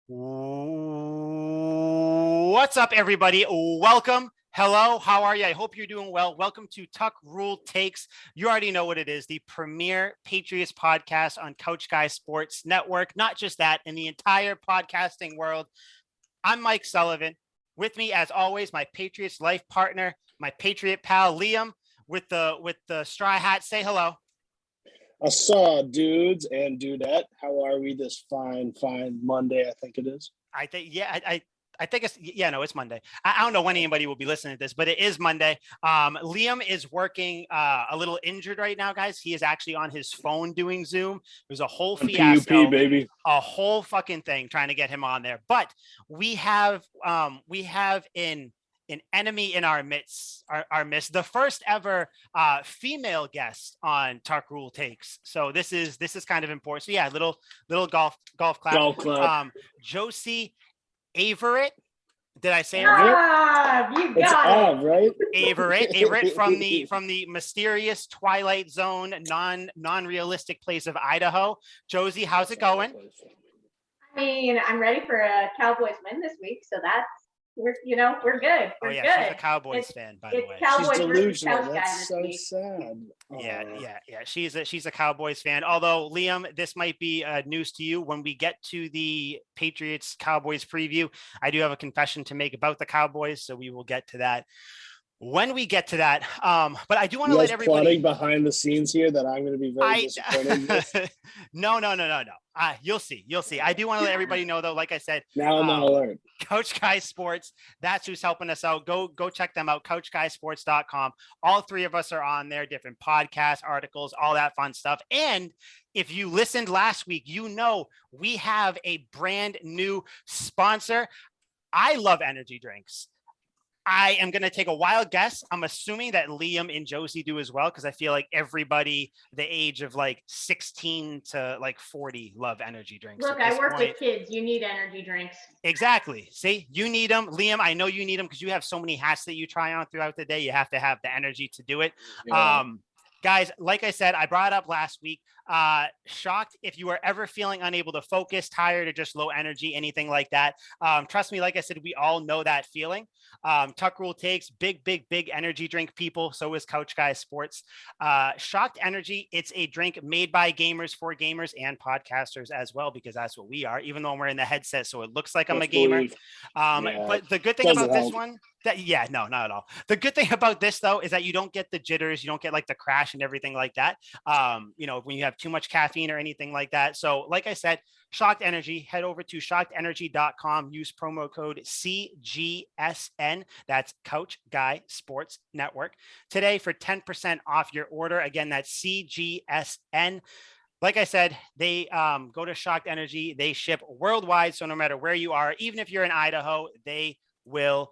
What's up, everybody? Welcome. Hello. How are you? I hope you're doing well. Welcome to Tuck Rule Takes. You already know what it is, the premier Patriots podcast on Couch Guy Sports Network. Not just that, in the entire podcasting world. I'm Mike Sullivan. With me, as always, my Patriots life partner, my Patriot pal, Liam, with the straw hat. Say hello. I saw dudes and dudette. How are we this fine Monday? I think it is. I think it's Monday. I don't know when anybody will be listening to this, but it is Monday. Liam is working a little injured right now, guys. He is actually on his phone doing Zoom. There's a whole fiasco, PUP, baby. A whole fucking thing trying to get him on there. But we have an enemy in our midst, the first ever female guest on Tuck Rule Takes. So this is kind of important. So yeah, little golf clap. Golf club. Josie Averitt. Did I say it right? You got it. Right? Averitt from the mysterious Twilight Zone, non-realistic place of Idaho. Josie, how's it going? I mean, I'm ready for a Cowboys win this week, so we're good. We're good. She's a Cowboys fan, by the way. Cowboys She's delusional. That's so sad. Yeah. She's a Cowboys fan. Although, Liam, this might be news to you. When we get to the Patriots Cowboys preview, I do have a confession to make about the Cowboys, so we will get to that when we get to that. But I do want to let everybody plotting behind the scenes here that I'm going to be very disappointed with. No. You'll see. I do want to let everybody know, though, like I said, now I'm on alert. Couch Guy Sports, that's who's helping us out. Go check them out, couchguysports.com. All three of us are on there, different podcasts, articles, all that fun stuff. And if you listened last week, you know we have a brand new sponsor. I love energy drinks. I am going to take a wild guess. I'm assuming that Liam and Josie do as well, because I feel like everybody the age of like 16 to like 40 love energy drinks. Look, I work with kids. You need energy drinks. Exactly. See, you need them. Liam, I know you need them because you have so many hats that you try on throughout the day. You have to have the energy to do it. Yeah. Guys, like I said, I brought it up last week. Shocked if you are ever feeling unable to focus, tired, or just low energy, anything like that. Trust me, like I said, we all know that feeling. Tuck Rule Takes, big energy drink people. So is Couch Guy Sports. Shocked Energy, it's a drink made by gamers for gamers and podcasters as well, because that's what we are, even though we're in the headset, so it looks like I'm a gamer. But the good thing about this one, no, not at all. The good thing about this, though, is that you don't get the jitters. You don't get like the crash and everything like that. When you have too much caffeine or anything like that. So like I said, Shocked Energy, head over to shockedenergy.com. Use promo code CGSN. That's Couch Guy Sports Network today for 10% off your order. Again, that's CGSN. Like I said, they go to Shocked Energy. They ship worldwide. So no matter where you are, even if you're in Idaho, they will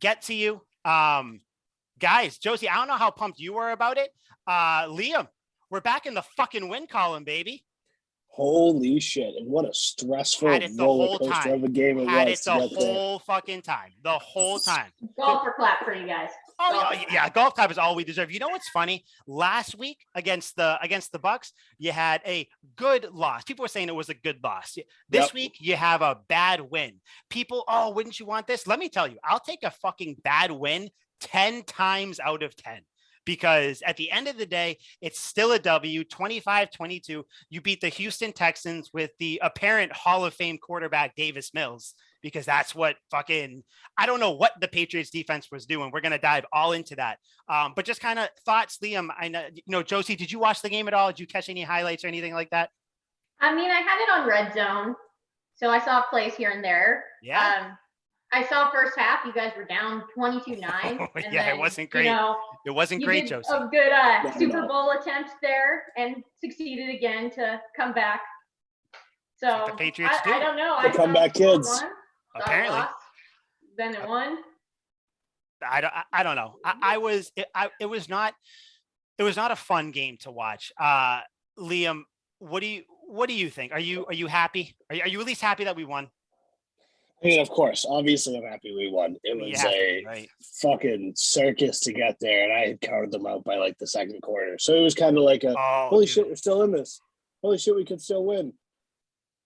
get to you. Guys, Josie, I don't know how pumped you were about it. Liam, we're back in the fucking win column, baby. Holy shit. And what a stressful roller coaster of a game it was. Had it the whole fucking time. The whole time. Golfer clap for you guys. Golf clap is all we deserve. You know what's funny? Last week against the Bucks, you had a good loss. People were saying it was a good loss. This week, you have a bad win. People, wouldn't you want this? Let me tell you, I'll take a fucking bad win 10 times out of 10. Because at the end of the day, it's still a W, 25-22. You beat the Houston Texans with the apparent Hall of Fame quarterback, Davis Mills, because that's what I don't know what the Patriots defense was doing. We're going to dive all into that. But just kind of thoughts, Liam. I know, Josie, did you watch the game at all? Did you catch any highlights or anything like that? I mean, I had it on Red Zone, so I saw plays here and there. Yeah. I saw first half, you guys were down 22-9. It wasn't great. It wasn't great, Joseph. A good Super Bowl attempt there and succeeded again to come back. So the Patriots do. I don't know. The comeback kids. Apparently. Then it won. I don't know. It was not a fun game to watch. Liam, what do you think? Are you happy? Are you at least happy that we won? I mean, of course, obviously I'm happy we won. It was fucking circus to get there, and I had counted them out by like the second quarter. So it was kind of like holy shit, we're still in this. Holy shit, we could still win.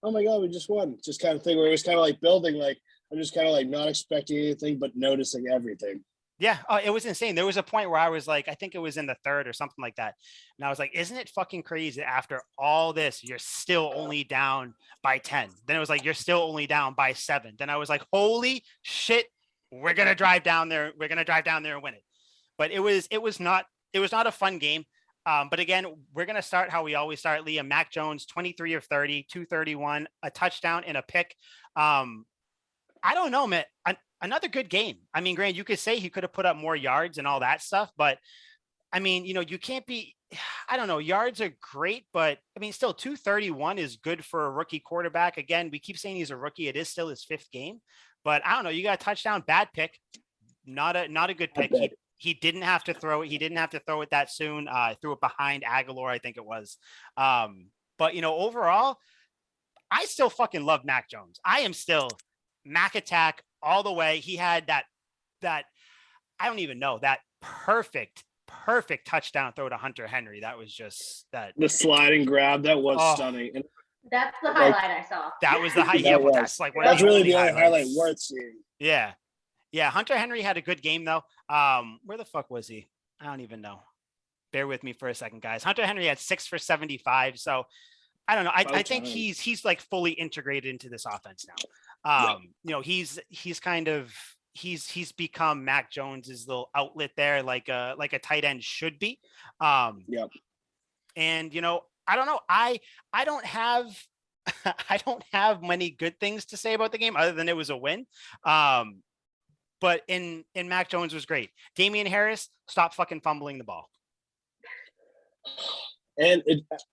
oh my God, we just won. Just kind of thing where it was kind of like building, like I'm just kind of like not expecting anything, but noticing everything. Yeah, it was insane. There was a point where I was like, I think it was in the third or something like that. And I was like, isn't it fucking crazy after all this, you're still only down by 10. Then it was like, you're still only down by 7. Then I was like, holy shit, we're going to drive down there. We're going to drive down there and win it. But it was not a fun game. But again, we're going to start how we always start, Liam. Mac Jones, 23 of 30, 231, a touchdown and a pick. I don't know, man. Another good game. I mean, Grant, you could say he could have put up more yards and all that stuff, but I mean, you can't be, I don't know, yards are great, but I mean, still 231 is good for a rookie quarterback. Again, we keep saying he's a rookie. It is still his 5th game, but I don't know. You got a touchdown, bad pick, not a good pick. He didn't have to throw it. He didn't have to throw it that soon. Threw it behind Aguilar, I think it was. But overall, I still fucking love Mac Jones. I am still Mac attack all the way. He had that I don't even know, that perfect touchdown throw to Hunter Henry. That was just the sliding grab. That was stunning. And that's the highlight I saw. That was the highlight. Yeah, that's like that's really the only highlight worth seeing. Yeah. Hunter Henry had a good game though. Where the fuck was he? I don't even know. Bear with me for a second, guys. Hunter Henry had 6 for 75. So I don't know. I think he's like fully integrated into this offense now. He's kind of he's become Mac Jones's little outlet there, like a tight end should be. And I don't know. I don't have I don't have many good things to say about the game other than it was a win. But in Mac Jones was great. Damian Harris, stop fucking fumbling the ball. And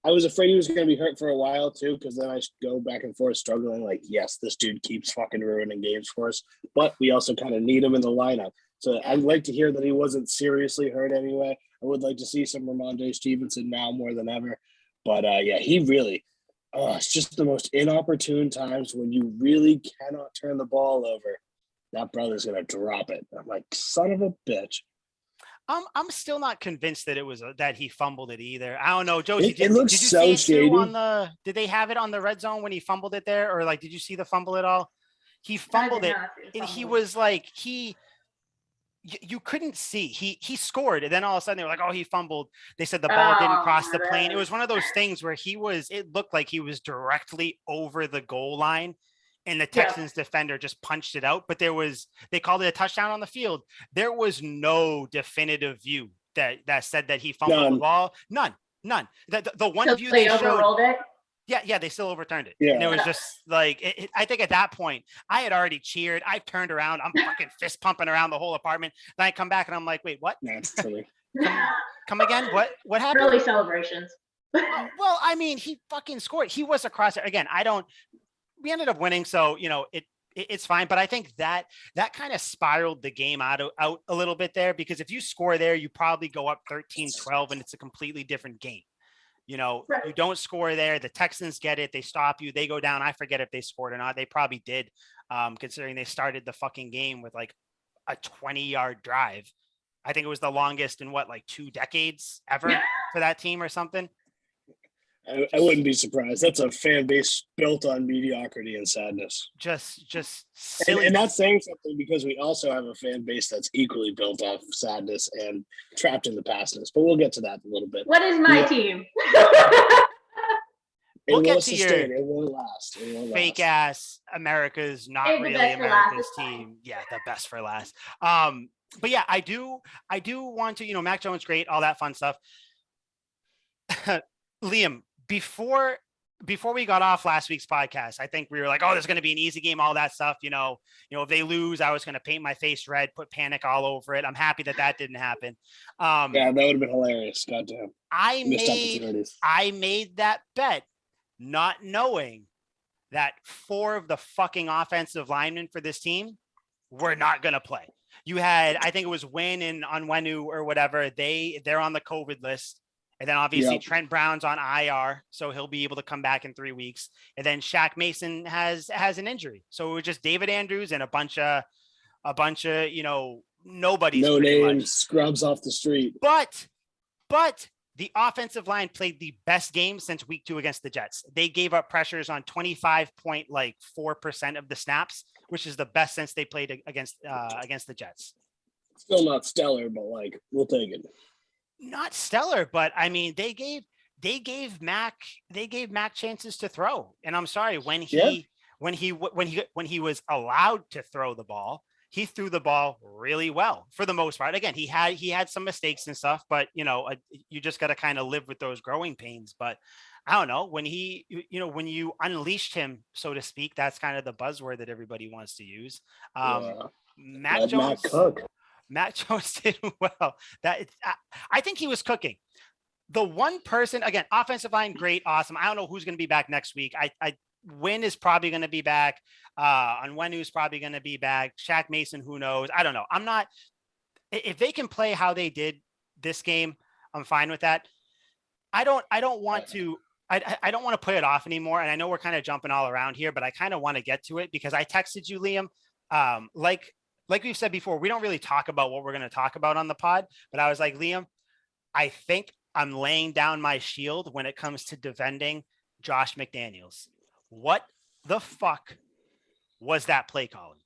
I was afraid he was going to be hurt for a while too, because then I go back and forth struggling. Like, yes, this dude keeps fucking ruining games for us, but we also kind of need him in the lineup. So I'd like to hear that he wasn't seriously hurt anyway. I would like to see some Ramondre Stevenson now more than ever. But he really, it's just the most inopportune times when you really cannot turn the ball over. That brother's going to drop it. I'm like, son of a bitch. I'm still not convinced that it was that he fumbled it either. I don't know, Josie. It looks did you so see shady. Did they have it on the red zone when he fumbled it there, or like did you see the fumble at all? He fumbled it, and he was like you couldn't see. He scored, and then all of a sudden they were like, "Oh, he fumbled." They said the ball didn't cross the plane. It was one of those things where it looked like he was directly over the goal line. And the Texans defender just punched it out, but they called it a touchdown on the field. There was no definitive view that said that he fumbled the ball. None. The one view they showed. It? Yeah, they still overturned it. Yeah. And it was just like, I think at that point I had already cheered. I turned around. I'm fucking fist pumping around the whole apartment. Then I come back and I'm like, wait, what? Come again? What happened? Early celebrations. Well, I mean, he fucking scored. He was across it. Again, we ended up winning, so it's fine. But I think that kind of spiraled the game out a little bit there, because if you score there, you probably go up 13-12, and it's a completely different game. Right. You don't score there. The Texans get it. They stop you. They go down. I forget if they scored or not. They probably did, considering they started the fucking game with like a 20-yard drive. I think it was the longest in 2 decades ever for that team or something. I wouldn't be surprised. That's a fan base built on mediocrity and sadness. Just silly. And that's saying something, because we also have a fan base that's equally built off sadness and trapped in the pastness. But we'll get to that in a little bit. What is my team? We'll get to your it won't last. Fake ass America's not really America's team. Yeah, the best for last. But yeah, I do want to, Mac Jones, great, all that fun stuff. Liam, before we got off last week's podcast, I think we were like, oh, there's going to be an easy game, all that stuff. If they lose, I was going to paint my face red, put panic all over it. I'm happy that didn't happen. Yeah, that would have been hilarious. Goddamn. I made that bet not knowing that 4 of the fucking offensive linemen for this team were not going to play. You had, I think it was Wynn and Onwenu or whatever. They're on the COVID list. And then obviously Trent Brown's on IR, so he'll be able to come back in 3 weeks. And then Shaq Mason has an injury, so it was just David Andrews and a bunch of nobody's no names, scrubs off the street. But the offensive line played the best game since week 2 against the Jets. They gave up pressures on 25.4% of the snaps, which is the best since they played against the Jets. Still not stellar, but like we'll take it. Not stellar, but I mean they gave Mac chances to throw. And I'm sorry, when he was allowed to throw the ball, he threw the ball really well for the most part. Again, he had some mistakes and stuff, but you just got to kind of live with those growing pains. But I don't know, when when you unleashed him, so to speak, that's kind of the buzzword that everybody wants to use. Mac Jones did well. I think he was cooking. The one person, again, offensive line, great, awesome. I don't know who's going to be back next week. Wynn is probably going to be back. Onwenu's probably going to be back. Shaq Mason, who knows? I don't know. If they can play how they did this game, I'm fine with that. I don't want to put it off anymore. And I know we're kind of jumping all around here, but I kind of want to get to it because I texted you, Liam. Like we've said before, we don't really talk about what we're going to talk about on the pod, but I was like, Liam, I think I'm laying down my shield when it comes to defending Josh McDaniels. What the fuck was that play calling?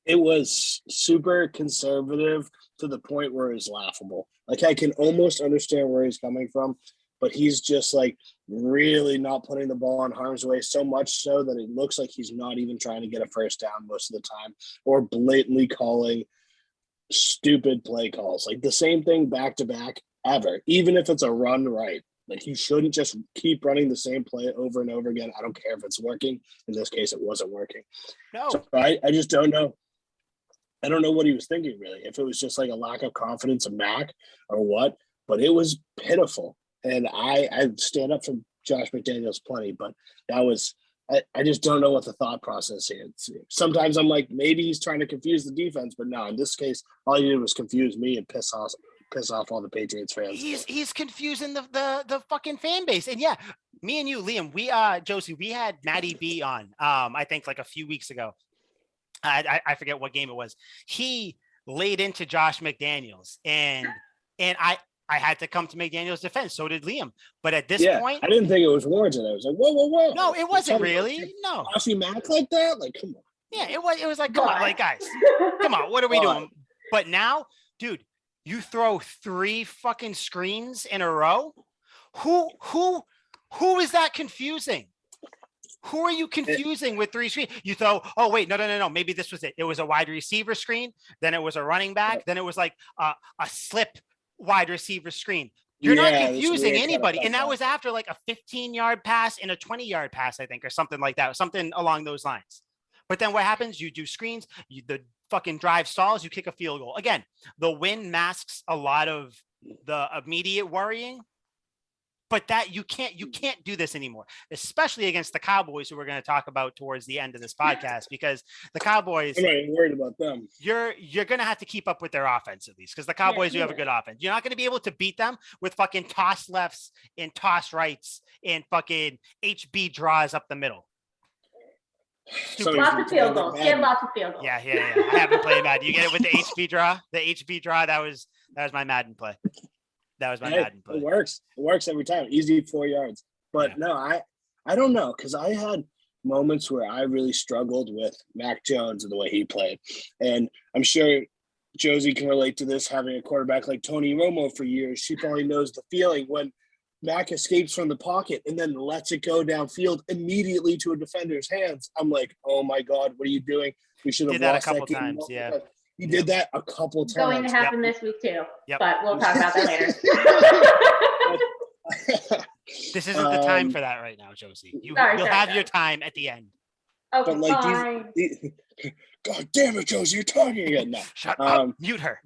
It was super conservative to the point where it's laughable. Like I can almost understand where he's coming from, but he's just like really not putting the ball in harm's way, so much so that it looks like he's not even trying to get a first down most of the time, or blatantly calling stupid play calls. Like the same thing back to back ever, even if it's a run right. Like he shouldn't just keep running the same play over and over again. I don't care if it's working. In this case, it wasn't working. No, so I just don't know. I don't know what he was thinking really. If it was just like a lack of confidence in Mac or what, but it was pitiful. And I stand up for Josh McDaniels plenty, but that was I just don't know what the thought process is. Sometimes I'm like, maybe he's trying to confuse the defense, but no, in this case, all he did was confuse me and piss off all the Patriots fans. He's confusing the fucking fan base. And yeah, me and you, Liam, Josie, we had Matty B on, I think like a few weeks ago. I forget what game it was. He laid into Josh McDaniels and I had to come to McDaniels' defense. So did Liam. But at this point, I didn't think it was warranted. I was like, whoa. No, it wasn't really. No. Josh Mac like that? Like, come on. Yeah, it was like, come on, like guys, come on, what are we doing? But now, dude, you throw 3 fucking screens in a row. Who is that confusing? Who are you confusing with 3 screens? You throw, oh wait, no. Maybe this was it. It was a wide receiver screen. Then it was a running back. Then it was like a slip wide receiver screen. You're not confusing anybody. And that was after like a 15-yard pass and a 20-yard pass, I think, or something like that, something along those lines. But then what happens? You do screens, the fucking drive stalls, you kick a field goal. Again, the win masks a lot of the immediate worrying, but that you can't do this anymore, especially against the Cowboys, who we're going to talk about towards the end of this podcast, because the Cowboys, I'm not even worried about them. You're going to have to keep up with their offense at least, because the Cowboys do have a good offense. You're not going to be able to beat them with fucking toss lefts and toss rights and fucking HB draws up the middle. Lots of field goals. Get lots of field goals. Yeah. I haven't played Madden. You get it with the HB draw? The HB draw, that was my Madden play. That was my Madden play. It works. It works every time. Easy 4 yards. But no, I don't know, because I had moments where I really struggled with Mac Jones and the way he played. And I'm sure Josie can relate to this, having a quarterback like Tony Romo for years. She probably knows the feeling when Mac escapes from the pocket and then lets it go downfield immediately to a defender's hands. I'm like, oh my God, what are you doing? We should have lost that game. Times. Yeah. He did that a couple times. Going to happen this week too. Yep. But we'll talk about that later. This isn't the time for that right now, Josie. You'll have your time at the end. Okay, but like fine. God damn it, Josie, you're talking again now. Shut up. Mute her.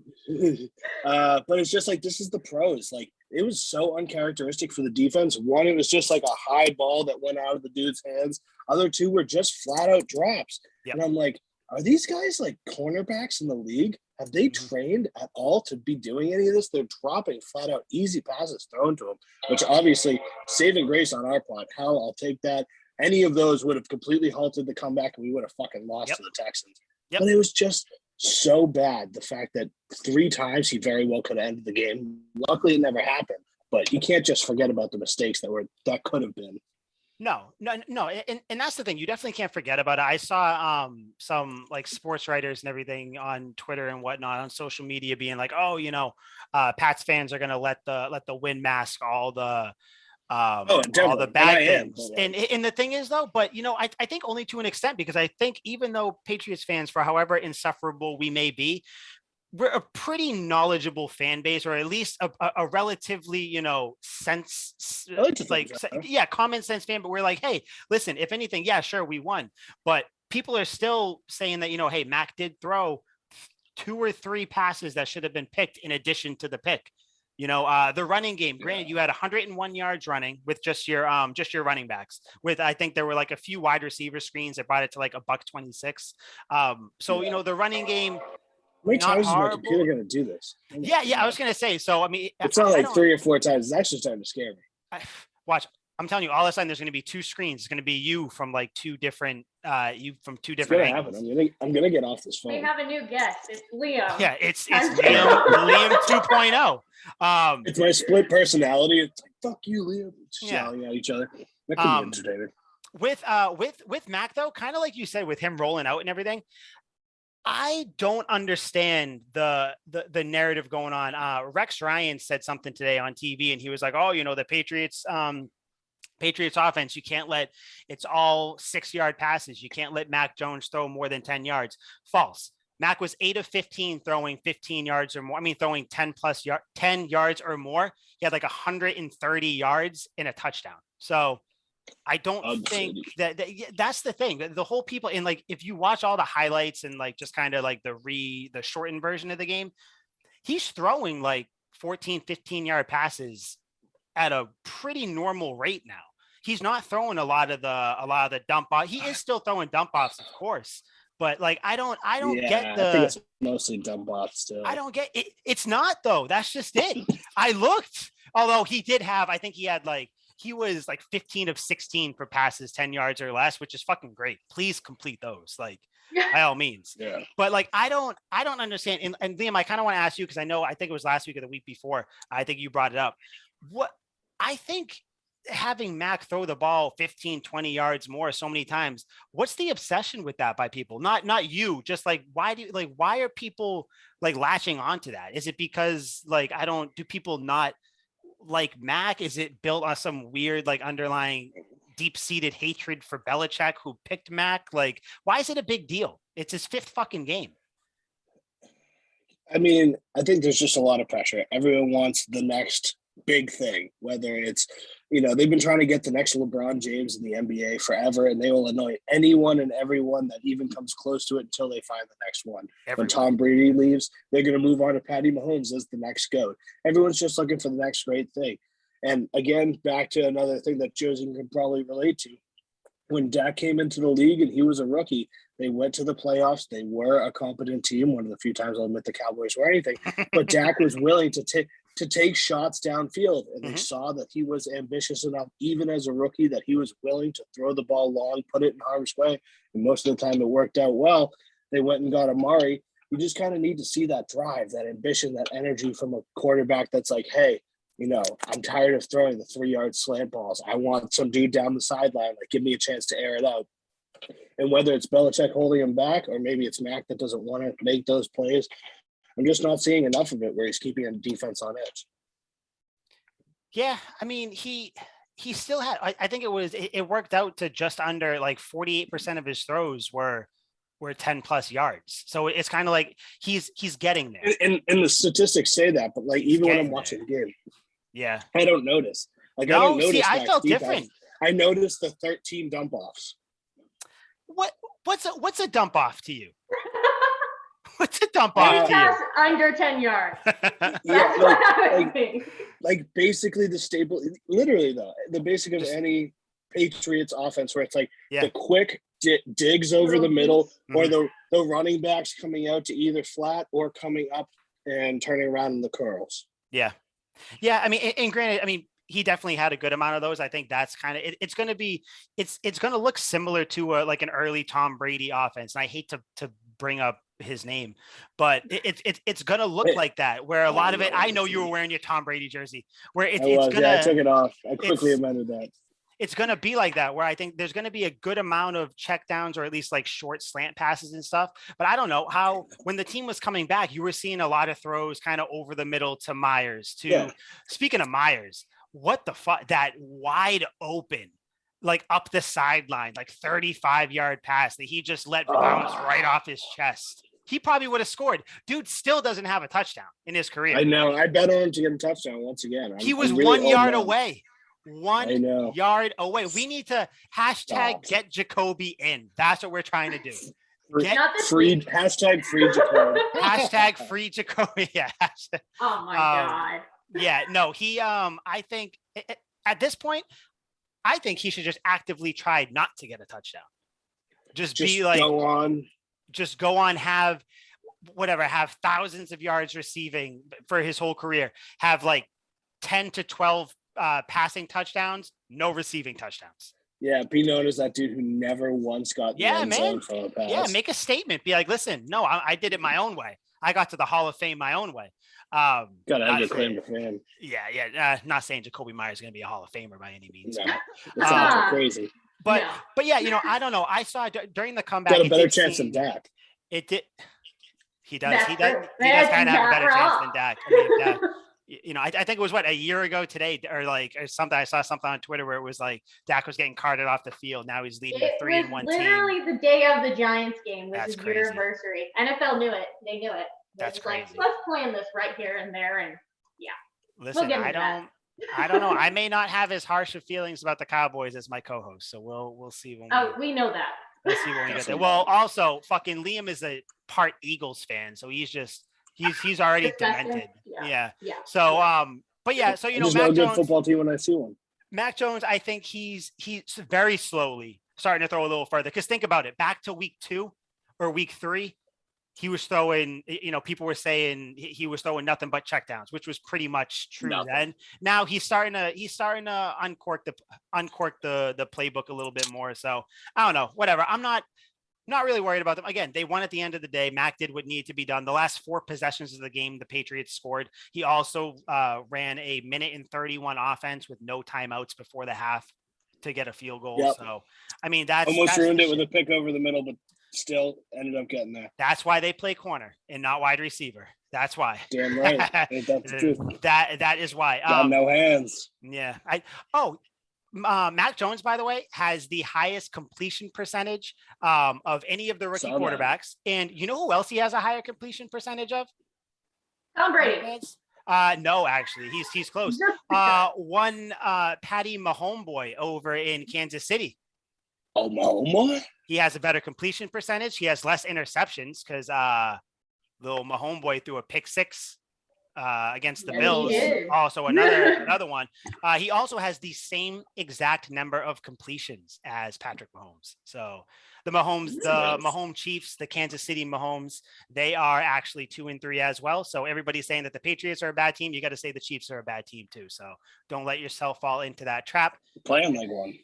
But it's just like, this is the pros. Like, it was so uncharacteristic for the defense. One, it was just like a high ball that went out of the dude's hands. Other two were just flat out drops. Yep. And I'm like, are these guys like cornerbacks in the league? Have they trained at all to be doing any of this? They're dropping flat out easy passes thrown to them, which obviously saving grace on our pod. Hell, I'll take that. Any of those would have completely halted the comeback and we would have fucking lost to the Texans. But it was just so bad. The fact that 3 times he very well could have ended the game. Luckily, it never happened. But you can't just forget about the mistakes that could have been. No. And that's the thing. You definitely can't forget about it. I saw some like sports writers and everything on Twitter and whatnot on social media being like, oh, Pats fans are going to let the win mask all the all the bad things. And the thing is though, but I think only to an extent, because I think even though Patriots fans, for however insufferable we may be, we're a pretty knowledgeable fan base, or at least a relatively, common sense fan. But we're like, hey, listen, if anything, yeah, sure, we won. But people are still saying that, hey, Mac did throw 2 or 3 passes that should have been picked in addition to the pick. The running game, granted, you had 101 yards running with just your running backs. With, I think there were like a few wide receiver screens that brought it to like $126. The running game. How many times is my computer going to do this? Yeah. I was going to say, so, I mean, it's not like 3 or 4 times. It's actually starting to scare me. Watch. I'm telling you, all of a sudden there's going to be 2 screens. It's going to be you from like 2 different angles. I'm going to get off this phone. We have a new guest. It's Liam. Yeah, it's Liam 2.0. It's my split personality. It's like, fuck you, Liam. Just yelling at each other. That could be entertaining. With Mac though, kind of like you said, with him rolling out and everything, I don't understand the narrative going on. Rex Ryan said something today on TV, and he was like, "Oh, the Patriots offense, you can't let it's all 6-yard passes. You can't let Mac Jones throw more than 10 yards." False. Mac was 8 of 15 throwing 15 yards or more. I mean, throwing 10 yards or more. He had like 130 yards in a touchdown. So I don't think that's the thing. The whole people in, like, if you watch all the highlights and like just kind of like the shortened version of the game, he's throwing like 14, 15-yard passes at a pretty normal rate now. He's not throwing a lot of the dump off. He is still throwing dump offs, of course, but like I don't get the. I think it's mostly dump offs still. I don't get it. It's not though. That's just it. I looked. Although he did have, I think he was like 15 of 16 for passes 10 yards or less, which is fucking great. Please complete those, like, by all means. Yeah. But like I don't understand. And Liam, I kind of want to ask you, because I think it was last week or the week before. I think you brought it up. What I think, having Mac throw the ball 15, 20 yards more so many times, what's the obsession with that by people? Not you, just like, why are people like latching onto that? Is it because like, do people not like Mac? Is it built on some weird, like, underlying deep-seated hatred for Belichick, who picked Mac? Like, why is it a big deal? It's his 5th fucking game. I mean, I think there's just a lot of pressure. Everyone wants the next big thing, whether it's, they've been trying to get the next LeBron James in the NBA forever, and they will annoy anyone and everyone that even comes close to it until they find the next one. When Tom Brady leaves, they're going to move on to Patty Mahomes as the next GOAT. Everyone's just looking for the next great thing. And again, back to another thing that Josie can probably relate to. When Dak came into the league and he was a rookie, they went to the playoffs. They were a competent team. One of the few times I'll admit the Cowboys were anything. But Dak was willing to take shots downfield, and they saw that he was ambitious enough, even as a rookie, that he was willing to throw the ball long, put it in harm's way. And most of the time it worked out well. They went and got Amari. You just kind of need to see that drive, that ambition, that energy from a quarterback that's like, hey, I'm tired of throwing the 3-yard slant balls. I want some dude down the sideline. Like, give me a chance to air it out. And whether it's Belichick holding him back, or maybe it's Mac that doesn't want to make those plays, I'm just not seeing enough of it where he's keeping a defense on edge. Yeah, I mean, he still had. I think it worked out to just under like 48% of his throws were 10+ yards. So it's kind of like he's getting there. And the statistics say that, but like even when I'm watching the game, yeah, I don't notice. Like, no, I don't notice. See, I felt different. I noticed the 13 dump offs. What's a dump off to you? What's a dump off to you? Under 10 yards. Yeah, like basically the staple, literally though, the basic of any Patriots offense, where it's like the quick digs over the middle, or the running backs coming out to either flat or coming up and turning around in the curls. Yeah. I mean, and granted, I mean, he definitely had a good amount of those. I think that's kind of it's going to be it's going to look similar to like an early Tom Brady offense. And I hate to bring up his name, but it's gonna look like that. Where a lot of it, I know you were wearing your Tom Brady jersey. Where it's gonna. Yeah, I took it off. I quickly amended that. It's going to be like that, where I think there's going to be a good amount of check downs, or at least like short slant passes and stuff. But I don't know how, when the team was coming back, you were seeing a lot of throws kind of over the middle to Myers. Speaking of Myers, what the fuck, that wide open, like up the sideline, like 35-yard pass that he just let bounce right off his chest. He probably would have scored. Dude still doesn't have a touchdown in his career. I know. I bet on him to get a touchdown once again. He was really 1 yard away. 1 yard away. We need to get Jacoby in. That's what we're trying to do. Free Jacoby. Free Jacoby. Yeah. Oh my God. Yeah. No, he. I think at this point, I think he should just actively try not to get a touchdown. Just be like, go on. Just go on. Have thousands of yards receiving for his whole career. Have like 10 to 12 passing touchdowns, no receiving touchdowns. Yeah, be known as that dude who never once got the end zone from a pass. Yeah, make a statement. Be like, listen, no, I did it my own way. I got to the Hall of Fame my own way. Gotta have your claim to fame. Yeah. Not saying Jacoby Myers is going to be a Hall of Famer by any means. No, it's crazy. But yeah, I don't know. I saw during the comeback. Got a better chance than Dak. It did. He does. He does kind of have a better chance than Dak. I mean, I think it was a year ago today, or something. I saw something on Twitter where it was like Dak was getting carted off the field. Now he's leading a 3-1 team. Literally the day of the Giants game was his anniversary. NFL knew it. They knew it. That's crazy. Like, let's plan this right here and there, and yeah. Listen, I don't know. I may not have as harsh of feelings about the Cowboys as my co-host, so we'll see when. We know that. We'll see when we get there. Well, also, fucking Liam is a part Eagles fan, so he's already demented. Yeah. So, but yeah, so Mac Jones, good football team when I see one. Mac Jones, I think he's very slowly starting to throw a little further. Because think about it, back to week 2 or week 3, he was throwing. People were saying he was throwing nothing but checkdowns, which was pretty much true then. Now he's starting to uncork the playbook a little bit more. So I don't know. Whatever. I'm not really worried about them. Again, they won at the end of the day. Mac did what needed to be done. The last 4 possessions of the game, the Patriots scored. He also ran a 1:31 offense with no timeouts before the half to get a field goal. Yep. So, I mean, that's ruined it with a pick over the middle, but still ended up getting there. That's why they play corner and not wide receiver. That's why. Damn right. Ain't that the truth? That is why. Got no hands. Yeah. Mac Jones, by the way, has the highest completion percentage of any of the rookie quarterbacks. And you know who else he has a higher completion percentage of? Tom Brady. No, actually, he's close. One Patty Mahomes over in Kansas City. Oh, Mahomes? He has a better completion percentage. He has less interceptions because little Mahomes threw a pick 6 against the Bills. Also another one. He also has the same exact number of completions as Patrick Mahomes. So the Mahomes Chiefs, the Kansas City Mahomes, they are actually 2-3 as well. So everybody's saying that the Patriots are a bad team. You got to say the Chiefs are a bad team too. So don't let yourself fall into that trap. Playing like one.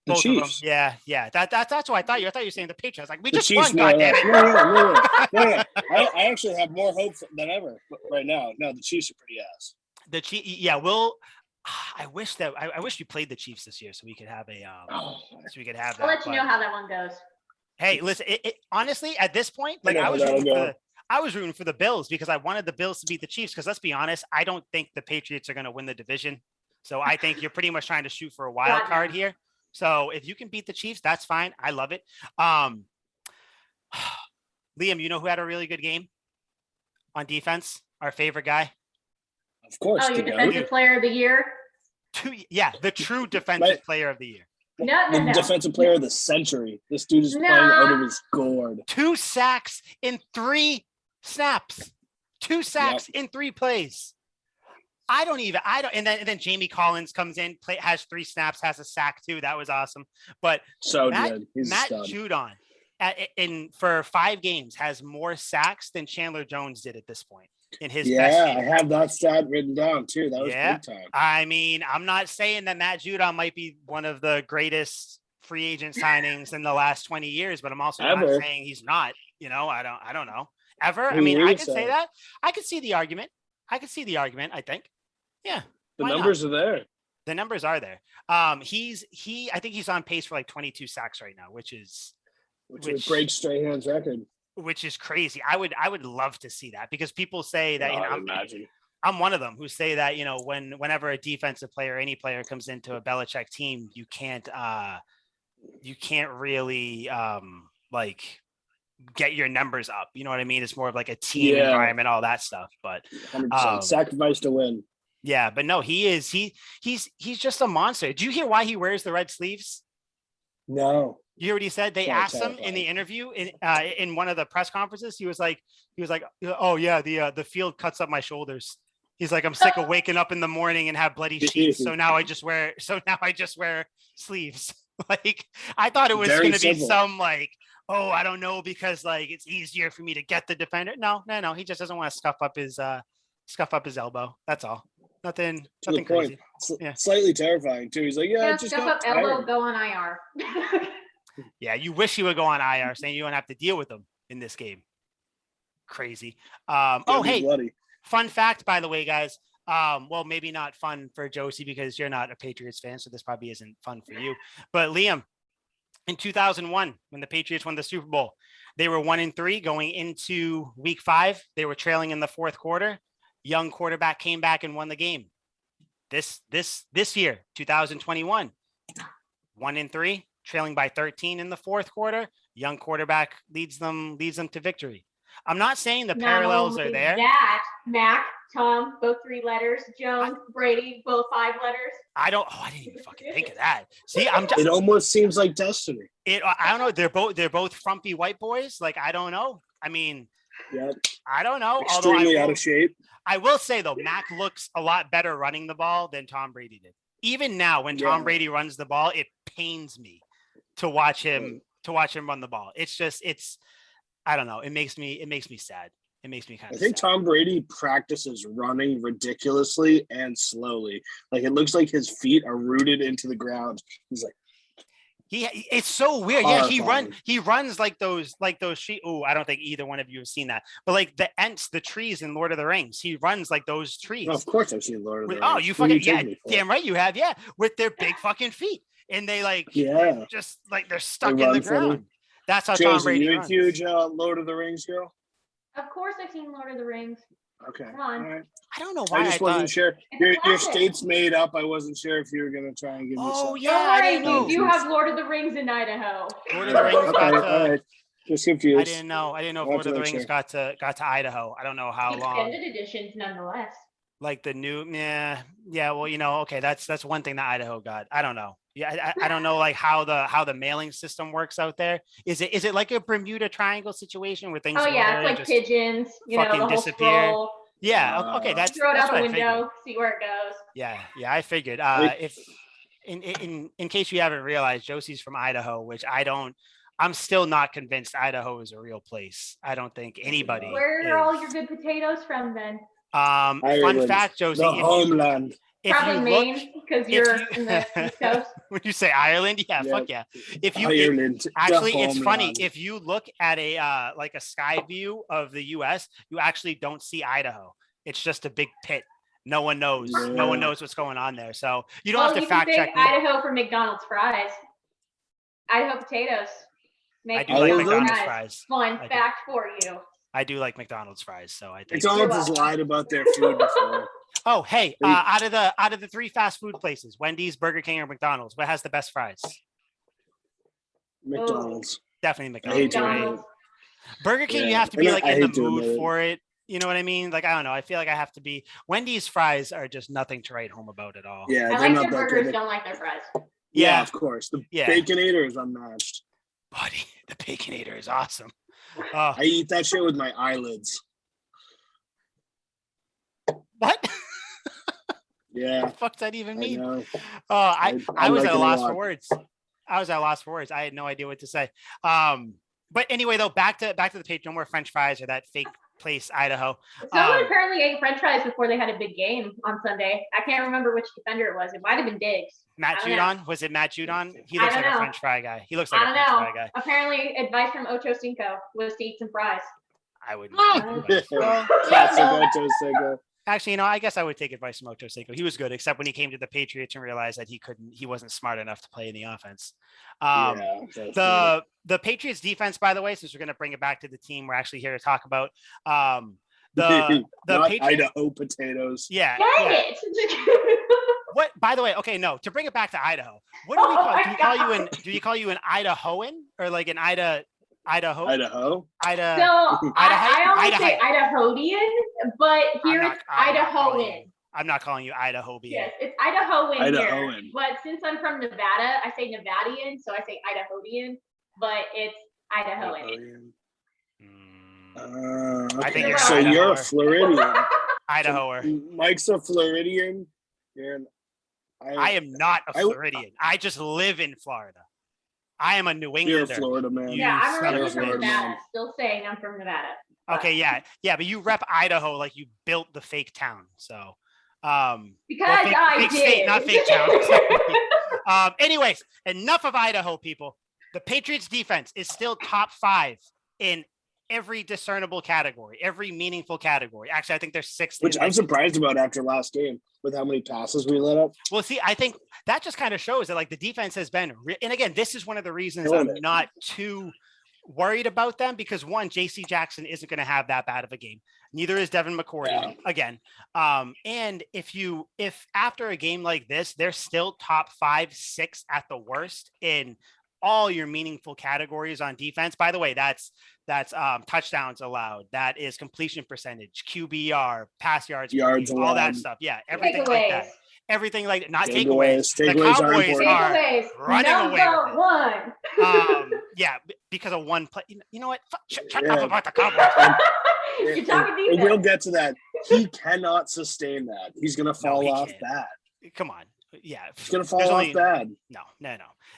The Chiefs. Yeah. That's what I thought. I thought you were saying the Patriots. Like, we just won, goddammit. No. I actually have more hope than ever right now. No, the Chiefs are pretty ass. The Chiefs, I wish we played the Chiefs this year so we could have I'll let you know how that one goes. Hey, listen, honestly, at this point, like I was rooting for the Bills because I wanted the Bills to beat the Chiefs. Because let's be honest, I don't think the Patriots are going to win the division. So I think you're pretty much trying to shoot for a wild card here. So if you can beat the Chiefs, that's fine. I love it. Liam, you know who had a really good game on defense? Our favorite guy. Of course. Oh, your defensive player of the year? The true defensive player of the year. No. Defensive player of the century. This dude is playing out of his gourd. 2 sacks in 3 snaps. 2 sacks in 3 plays. And then Jamie Collins comes in, has 3 snaps, has a sack too. That was awesome. But Matt Judon for 5 games has more sacks than Chandler Jones did at this point in his best game. I have that stat written down too. That was big time. I mean, I'm not saying that Matt Judon might be one of the greatest free agent signings in the last 20 years, but I'm also not saying he's not. I don't know. Ever. I mean, I could say that. I could see the argument. I think. Yeah. The numbers are there. The numbers are there. I think he's on pace for like 22 sacks right now, which would break Strahan's record. Which is crazy. I would love to see that, because people say that, I'm one of them who say that, whenever a defensive player, any player comes into a Belichick team, you can't really like get your numbers up. You know what I mean? It's more of like a team environment, all that stuff. But 100% sacrifice to win. Yeah, but no, he's just a monster. Did you hear why he wears the red sleeves? No. You heard what he said? They asked him in the interview in one of the press conferences. He was like, oh yeah, the field cuts up my shoulders. He's like, I'm sick of waking up in the morning and have bloody sheets. So now I just wear sleeves. Like, I thought it was going to be some like, oh, I don't know, because like it's easier for me to get the defender. No. He just doesn't want to scuff up his elbow. That's all. Nothing crazy. Slightly terrifying too. He's like, just scuff up elbow, go on IR. Yeah, you wish he would go on IR, saying you don't have to deal with them in this game. Crazy. Hey, bloody. Fun fact, by the way, guys. Well, maybe not fun for Josie because you're not a Patriots fan, so this probably isn't fun for you. But Liam, in 2001, when the Patriots won the Super Bowl, they were 1-3 going into Week 5. They were trailing in the fourth quarter. Young quarterback came back and won the game. This year, 2021, 1-3, trailing by 13 in the fourth quarter. Young quarterback leads them to victory. I'm not saying the parallels are there. That Mac, Tom, both 3 letters. Jones, Brady, both 5 letters. I didn't even fucking think of that. See, it almost seems like destiny. I don't know. They're both frumpy white boys. Like, I don't know. I mean, I don't know. Extremely out of shape. I will say though, Mac looks a lot better running the ball than Tom Brady did. Even now, when Tom Brady runs the ball, it pains me to watch him run the ball. I don't know. It makes me sad. It makes me kind of. I think sad. Tom Brady practices running ridiculously and slowly. Like, it looks like his feet are rooted into the ground. He's like, it's so weird. Yeah, he runs like those trees. Oh, I don't think either one of you have seen that. But like the trees in Lord of the Rings, he runs like those trees. Oh, of course I've seen Lord of the Rings. Oh, you fucking damn right you have. Yeah, with their big fucking feet, and they just like they're stuck in the ground. That's how Tom Brady runs. You a huge Lord of the Rings girl? Of course, I've seen Lord of the Rings. Okay. Come on. All right. I don't know why. I just wasn't sure. Your state's made up. I wasn't sure if you were going to try and give me something. Yeah, I didn't know. You have Lord of the Rings in Idaho. Lord of the Rings got to. All right. Just confused. I didn't know if Lord of the Rings got to Idaho. I don't know how long. Extended editions, nonetheless. Like the new, well, okay, that's one thing that Idaho got. I don't know. Yeah, I don't know like how the mailing system works out there. Is it like a Bermuda Triangle situation where things? Oh yeah, it's like pigeons. The whole disappear. Scroll. Yeah. Okay. That's throw it out the window. Figured. See where it goes. Yeah. I figured. If in case you haven't realized, Josie's from Idaho, which I'm still not convinced Idaho is a real place. I don't think anybody. Where are all your good potatoes from then? Fun fact, Josie. The homeland. Probably Maine, because you're in the East Coast. When you say Ireland, fuck yeah. It's funny. If you look at a like a sky view of the U.S., you actually don't see Idaho. It's just a big pit. No one knows. Yeah. No one knows what's going on there. So you don't have to fact check. Idaho for McDonald's fries. Idaho potatoes. I do like McDonald's fries. Fun fact for you. I do like McDonald's fries, so I think McDonald's has lied about their food before. Oh, hey, out of the 3 fast food places, Wendy's, Burger King, or McDonald's, what has the best fries? McDonald's. Definitely McDonald's. Burger King, you have to be like in the mood for it. You know what I mean? Like, I don't know. I feel like I have to be. Wendy's fries are just nothing to write home about at all. Yeah, I like their burgers, don't like their fries. Yeah, of course. The Baconator is unmatched. Buddy, the Baconator is awesome. I eat that shit with my eyelids. What? Yeah. What the fuck does that even mean? I was at a loss for words. I had no idea what to say. But anyway, though, back to the Patriots. No more French fries or that fake place, Idaho. Someone apparently ate French fries before they had a big game on Sunday. I can't remember which defender it was. It might have been Diggs. Matt Judon? Was it Matt Judon? He looks like a French fry guy. He looks like a French fry guy. Apparently, advice from Ocho Cinco was to eat some fries. I wouldn't. Actually, I guess I would take advice from Ocho Cinco. He was good, except when he came to the Patriots and realized that he wasn't smart enough to play in the offense. The Patriots defense, by the way, since we're going to bring it back to the team we're actually here to talk about, the Patriots, Idaho potatoes. Yeah. Dang it. What? By the way, okay, no. To bring it back to Idaho, what do we call? Do you call you an Idahoan or like an Idaho? Idaho. So I always say Idahoan, but here it's Idahoan. I'm not calling you Idahoan. Yes, it's Idahoan here. But since I'm from Nevada, I say Nevadian, so I say Idahoan, but it's Idahoan. I think you're so Idaho-er. You're a Floridian. Idahoer. Mike's a Floridian. I am not a Floridian. I just live in Florida. I am a New Englander. You're a Florida man. Yeah, I'm originally from Nevada. Still saying I'm from Nevada. Okay, yeah, but you rep Idaho like you built the fake town. So, because fake did. State, not fake town. Anyways, enough of Idaho, people. The Patriots defense is still top 5 in every discernible category, every meaningful category. Actually, I think they're 6th. Which I'm surprised about after last game with how many passes we let up. Well, see, I think that just kind of shows that like the defense has been, and again, this is one of the reasons I'm not too worried about them because one, JC Jackson isn't going to have that bad of a game. Neither is Devin McCourty again. And if after a game like this, they're still top 5, 6 at the worst in all your meaningful categories on defense. By the way, that's touchdowns allowed. That is completion percentage, QBR, pass yards allowed. All that stuff. Yeah, everything like that. Everything like not takeaways. The Cowboys are running away with it. Yeah, because of one play. You know what? Shut up about the Cowboys. You're talking defense. We'll get to that. He cannot sustain that. He's gonna fall off bad. Come on. Yeah, he's gonna fall off bad. No.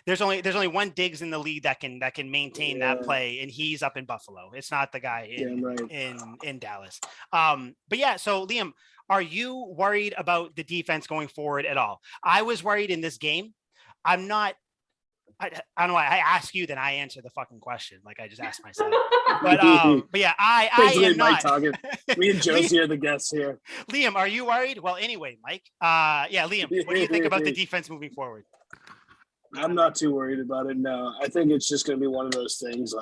There's only one Diggs in the league that can maintain that play, and he's up in Buffalo. It's not the guy in Dallas. But yeah, so Liam, are you worried about the defense going forward at all? I was worried in this game. I'm not. I don't know why I ask you, then I answer the fucking question like I just asked myself. But yeah, I am not. Me and Josie are the guests here. Liam, are you worried? Well, anyway, Mike. Yeah, Liam, what do you think about the defense moving forward? I'm not too worried about it. No, I think it's just going to be one of those things.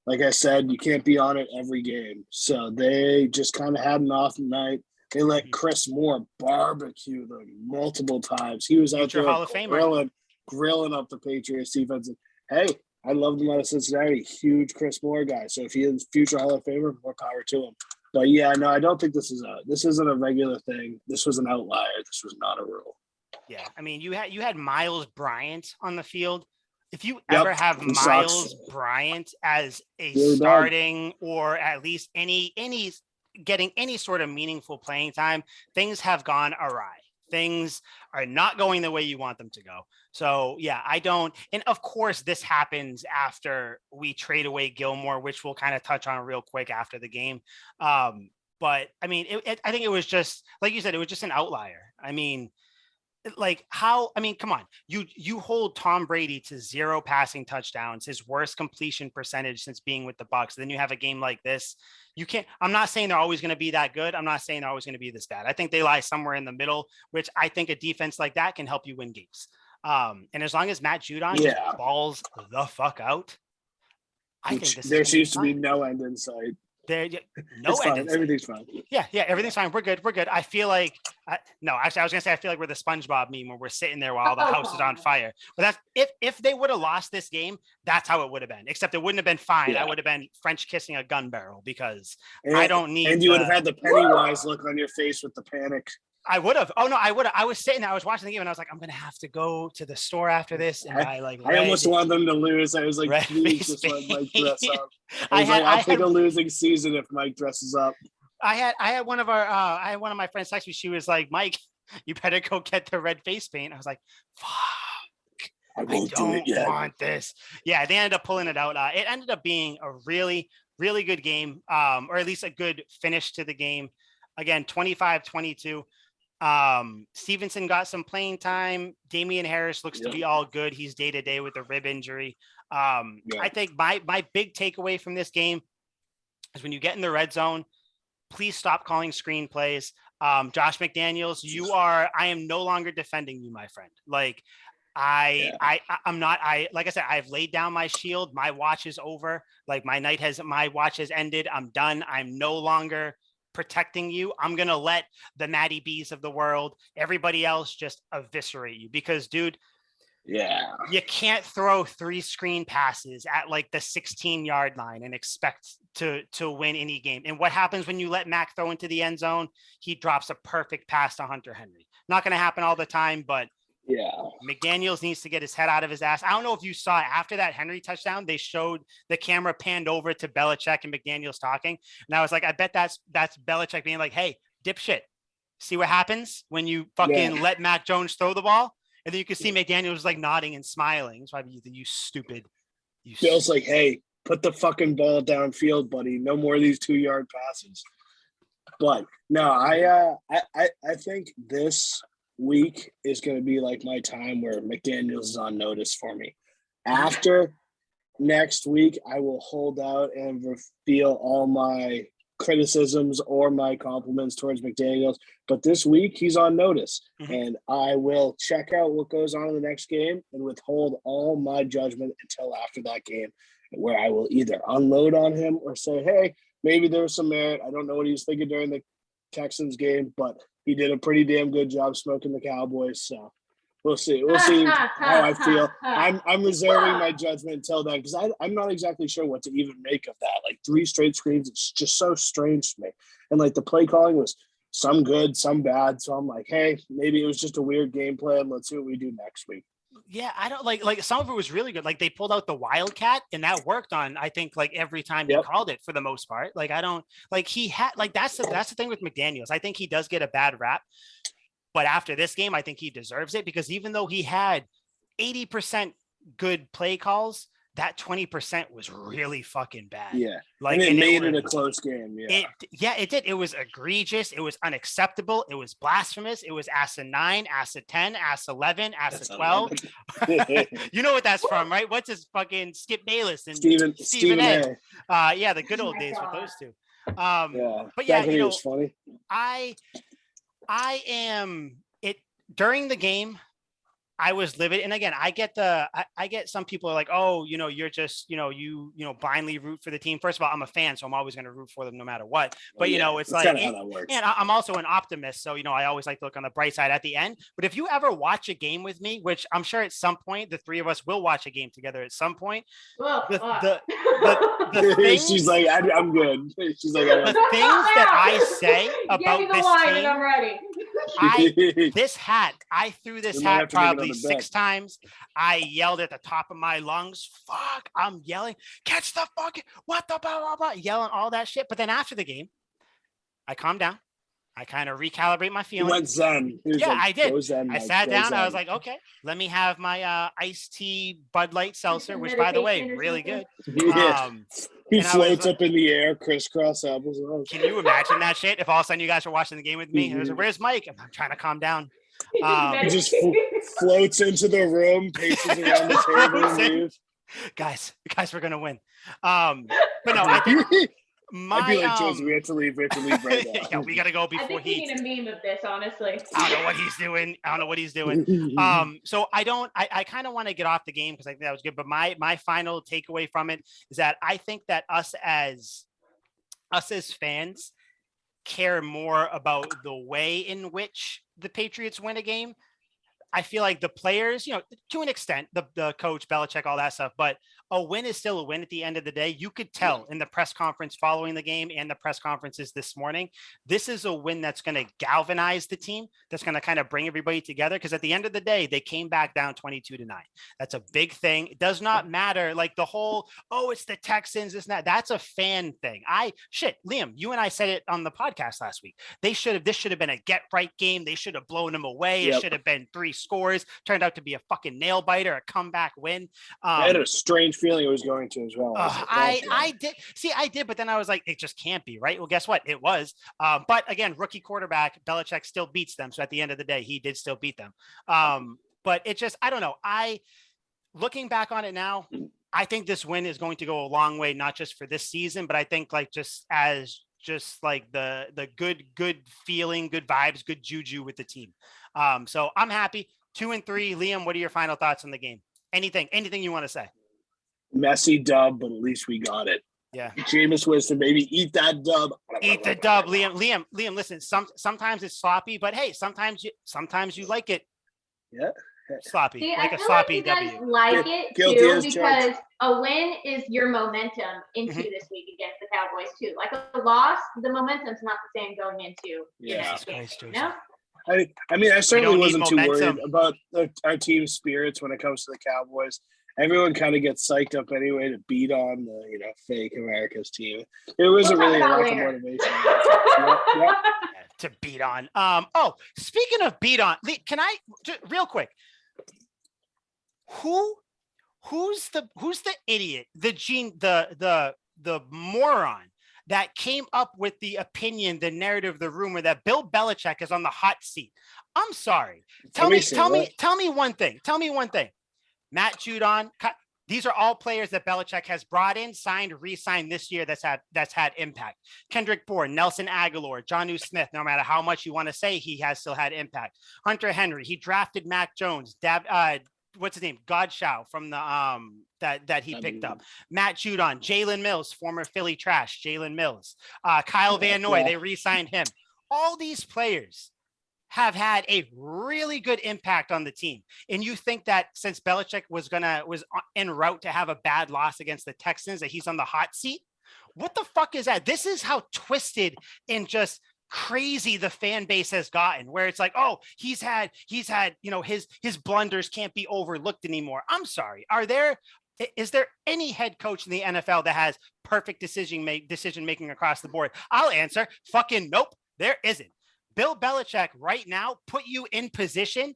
Like I said, you can't be on it every game. So they just kind of had an off night. They let Chris Moore barbecue them multiple times. He was out there Hall of Famer. Grilling up the Patriots defense. And, hey, I loved him out of Cincinnati. Huge Chris Moore guy. So if he is future Hall of Famer, more power to him. But yeah, no, I don't think this isn't a regular thing. This was an outlier. This was not a rule. Yeah, I mean, you had Miles Bryant on the field. If you ever have Miles Bryant as a starting or at least any getting any sort of meaningful playing time, things have gone awry. Things are not going the way you want them to go. So yeah, I don't. And of course, this happens after we trade away Gilmore, which we'll kind of touch on real quick after the game. But I mean, I think it was just like you said, it was just an outlier. I mean, come on, you hold Tom Brady to 0 passing touchdowns, his worst completion percentage since being with the Bucs. Then you have a game like this. You can't, I'm not saying they're always going to be that good. I'm not saying they're always going to be this bad. I think they lie somewhere in the middle, which I think a defense like that can help you win games. And as long as Matt Judon just balls the fuck out, I think there seems to be no end in sight. Everything's fine. Yeah, everything's fine. We're good. I feel like no, actually, I was gonna say I feel like we're the SpongeBob meme where we're sitting there while the house is on fire. But that's if they would have lost this game, that's how it would have been. Except it wouldn't have been fine. I would have been French kissing a gun barrel because I don't need. And you would have had the Pennywise look on your face with the panic. I would have. Oh no, I would have. I was sitting there. I was watching the game, and I was like, I'm gonna have to go to the store after this. And I almost want them to lose. I was like, please just let Mike dress up. I'll take a losing season if Mike dresses up. I had one of my friends text me. She was like, Mike, you better go get the red face paint. I was like, fuck. I don't want this. Yeah, they ended up pulling it out. It ended up being a really, really good game, or at least a good finish to the game. Again, 25-22. Stevenson got some playing time. Damian Harris looks to be all good. He's day-to-day with a rib injury. I think my big takeaway from this game is when you get in the red zone, please stop calling screenplays. Josh McDaniels, I am no longer defending you, my friend. Like I'm not, like I said, I've laid down my shield. My watch is over. Like my watch has ended. I'm done. I'm no longer protecting you. I'm going to let the Matty B's of the world, everybody else just eviscerate you because dude, you can't throw 3 screen passes at like the 16-yard line and expect to win any game. And what happens when you let Mac throw into the end zone? He drops a perfect pass to Hunter Henry. Not going to happen all the time, but McDaniels needs to get his head out of his ass. I don't know if you saw it after that Henry touchdown, they showed the camera panned over to Belichick and McDaniels talking. And I was like, I bet that's Belichick being like, hey, dipshit, see what happens when you fucking let Mac Jones throw the ball? And then you can see McDaniels like nodding and smiling. It's probably you stupid. Bill's like, hey, put the fucking ball downfield, buddy. No more of these 2-yard passes. But no, I think this week is going to be like my time where McDaniels is on notice for me. After next week, I will hold out and reveal all my criticisms or my compliments towards McDaniels. But this week, he's on notice. And I will check out what goes on in the next game and withhold all my judgment until after that game, where I will either unload on him or say, hey, maybe there was some merit. I don't know what he was thinking during the Texans game, but he did a pretty damn good job smoking the Cowboys. So we'll see. We'll see how I feel. I'm reserving my judgment until then because I'm not exactly sure what to even make of that. Like 3 straight screens, it's just so strange to me. And like the play calling was some good, some bad. So I'm like, hey, maybe it was just a weird game plan. Let's see what we do next week. Yeah, I don't like some of it was really good. Like they pulled out the Wildcat and that worked on, I think, like every time he called it for the most part. Like I don't like he had like that's the thing with McDaniels. I think he does get a bad rap. But after this game, I think he deserves it because even though he had 80% good play calls, that 20% was really fucking bad. Yeah. Like and it made it a close game. Yeah. It did. It was egregious. It was unacceptable. It was blasphemous. It was asinine, acid 10, acid 11, acid 12. You know what that's from, right? What's his fucking Skip Bayless and Stephen A. Yeah, the good old days with those two. But yeah, you know, was funny. I am it during the game. I was livid. And again, I get some people are like, oh, you know, you're just, you blindly root for the team. First of all, I'm a fan, so I'm always going to root for them no matter what. But, it's like, kind of how that works. And I'm also an optimist. So, I always like to look on the bright side at the end. But if you ever watch a game with me, which I'm sure at some point, the 3 of us will watch a game together at some point. The things, she's like, I'm good. She's like, the things that I say about this team, I'm ready. I threw this hat probably 6 times. I yelled at the top of my lungs. Fuck, I'm yelling, catch the fucking, what the blah, blah, blah, yelling all that shit. But then after the game, I calmed down. I kind of recalibrate my feelings. You went zen. I did. Zen, I sat down. I was like, okay, let me have my iced tea Bud Light seltzer, which by the way, really good. He floats up in the air, crisscross elbows. Can you imagine that shit? If all of a sudden you guys were watching the game with me, I was like, where's Mike? I'm trying to calm down. He just floats into the room, paces around the table, and leaves. Guys, we're gonna win. But no, I think I'd be like, Josie, we have to leave right now. Yeah, we gotta go before he. I think we need a meme of this, honestly. I don't know what he's doing. So I kind of want to get off the game because I think that was good. But my final takeaway from it is that I think that us as fans care more about the way in which the Patriots win a game. I feel like the players, to an extent, the coach, Belichick, all that stuff, but a win is still a win at the end of the day. You could tell in the press conference following the game and the press conferences this morning, this is a win that's going to galvanize the team, that's going to kind of bring everybody together. Because at the end of the day, they came back down 22-9. That's a big thing. It does not matter. Like the whole, it's the Texans, this and that. That's a fan thing. Liam, you and I said it on the podcast last week. This should have been a get right game. They should have blown them away. It should have been 3 scores, turned out to be a fucking nail biter, a comeback win. I had a strange feeling it was going to as well. I did, but then I was like, it just can't be, right? Well, guess what? It was. But again, rookie quarterback, Belichick still beats them. So at the end of the day, he did still beat them. But it just, I don't know. Looking back on it now, I think this win is going to go a long way, not just for this season, but I think like just like the good feeling, good vibes, good juju with the team. So I'm happy. 2-3. Liam, what are your final thoughts on the game? Anything you want to say? Messy dub, but at least we got it. Yeah. Jameis Winston, baby, eat that dub. Eat the dub, Liam. Listen, sometimes it's sloppy, but hey, sometimes you like it. Yeah. Sloppy. See, like I a feel sloppy like you guys W. like it too, because a win is your momentum into this week against the Cowboys too. Like a loss, the momentum's not the same going into you know? I mean, I certainly wasn't too worried about our team's spirits when it comes to the Cowboys. Everyone kind of gets psyched up anyway to beat on the fake America's team. It wasn't really a lack of motivation. To beat on. Speaking of beat on, can I just, real quick? Who's the idiot, the moron that came up with the opinion, the narrative, the rumor that Bill Belichick is on the hot seat? I'm sorry. Tell me one thing. Matt Judon. These are all players that Belichick has brought in, signed, re-signed this year that's had impact. Kendrick Bourne, Nelson Aguilar, Jonnu Smith, no matter how much you want to say, he has still had impact. Hunter Henry, he drafted Mac Jones, what's his name? Godshaw from the that he picked up. Matt Judon, Jalen Mills, former Philly trash, Jalen Mills. Kyle Van Noy, they re-signed him. All these players have had a really good impact on the team. And you think that since Belichick was en route to have a bad loss against the Texans, that he's on the hot seat? What the fuck is that? This is how twisted and just crazy the fan base has gotten, where it's like, oh, he's had, his blunders can't be overlooked anymore. I'm sorry. Is there any head coach in the NFL that has perfect decision making across the board? I'll answer. Fucking nope. There isn't. Bill Belichick right now put you in position.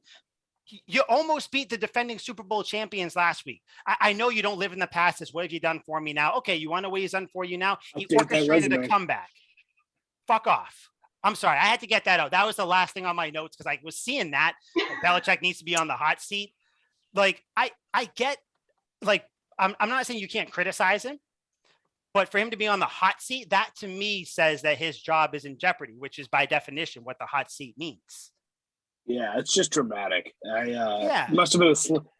You almost beat the defending Super Bowl champions last week. I know you don't live in the past. As what have you done for me now? Okay, you want to know what he's done for you now? He orchestrated a comeback. Fuck off. I'm sorry. I had to get that out. That was the last thing on my notes because I was seeing that Belichick needs to be on the hot seat. Like, I get, like, I'm not saying you can't criticize him, but for him to be on the hot seat, that to me says that his job is in jeopardy, which is by definition what the hot seat means. Yeah, it's just dramatic. Must have been a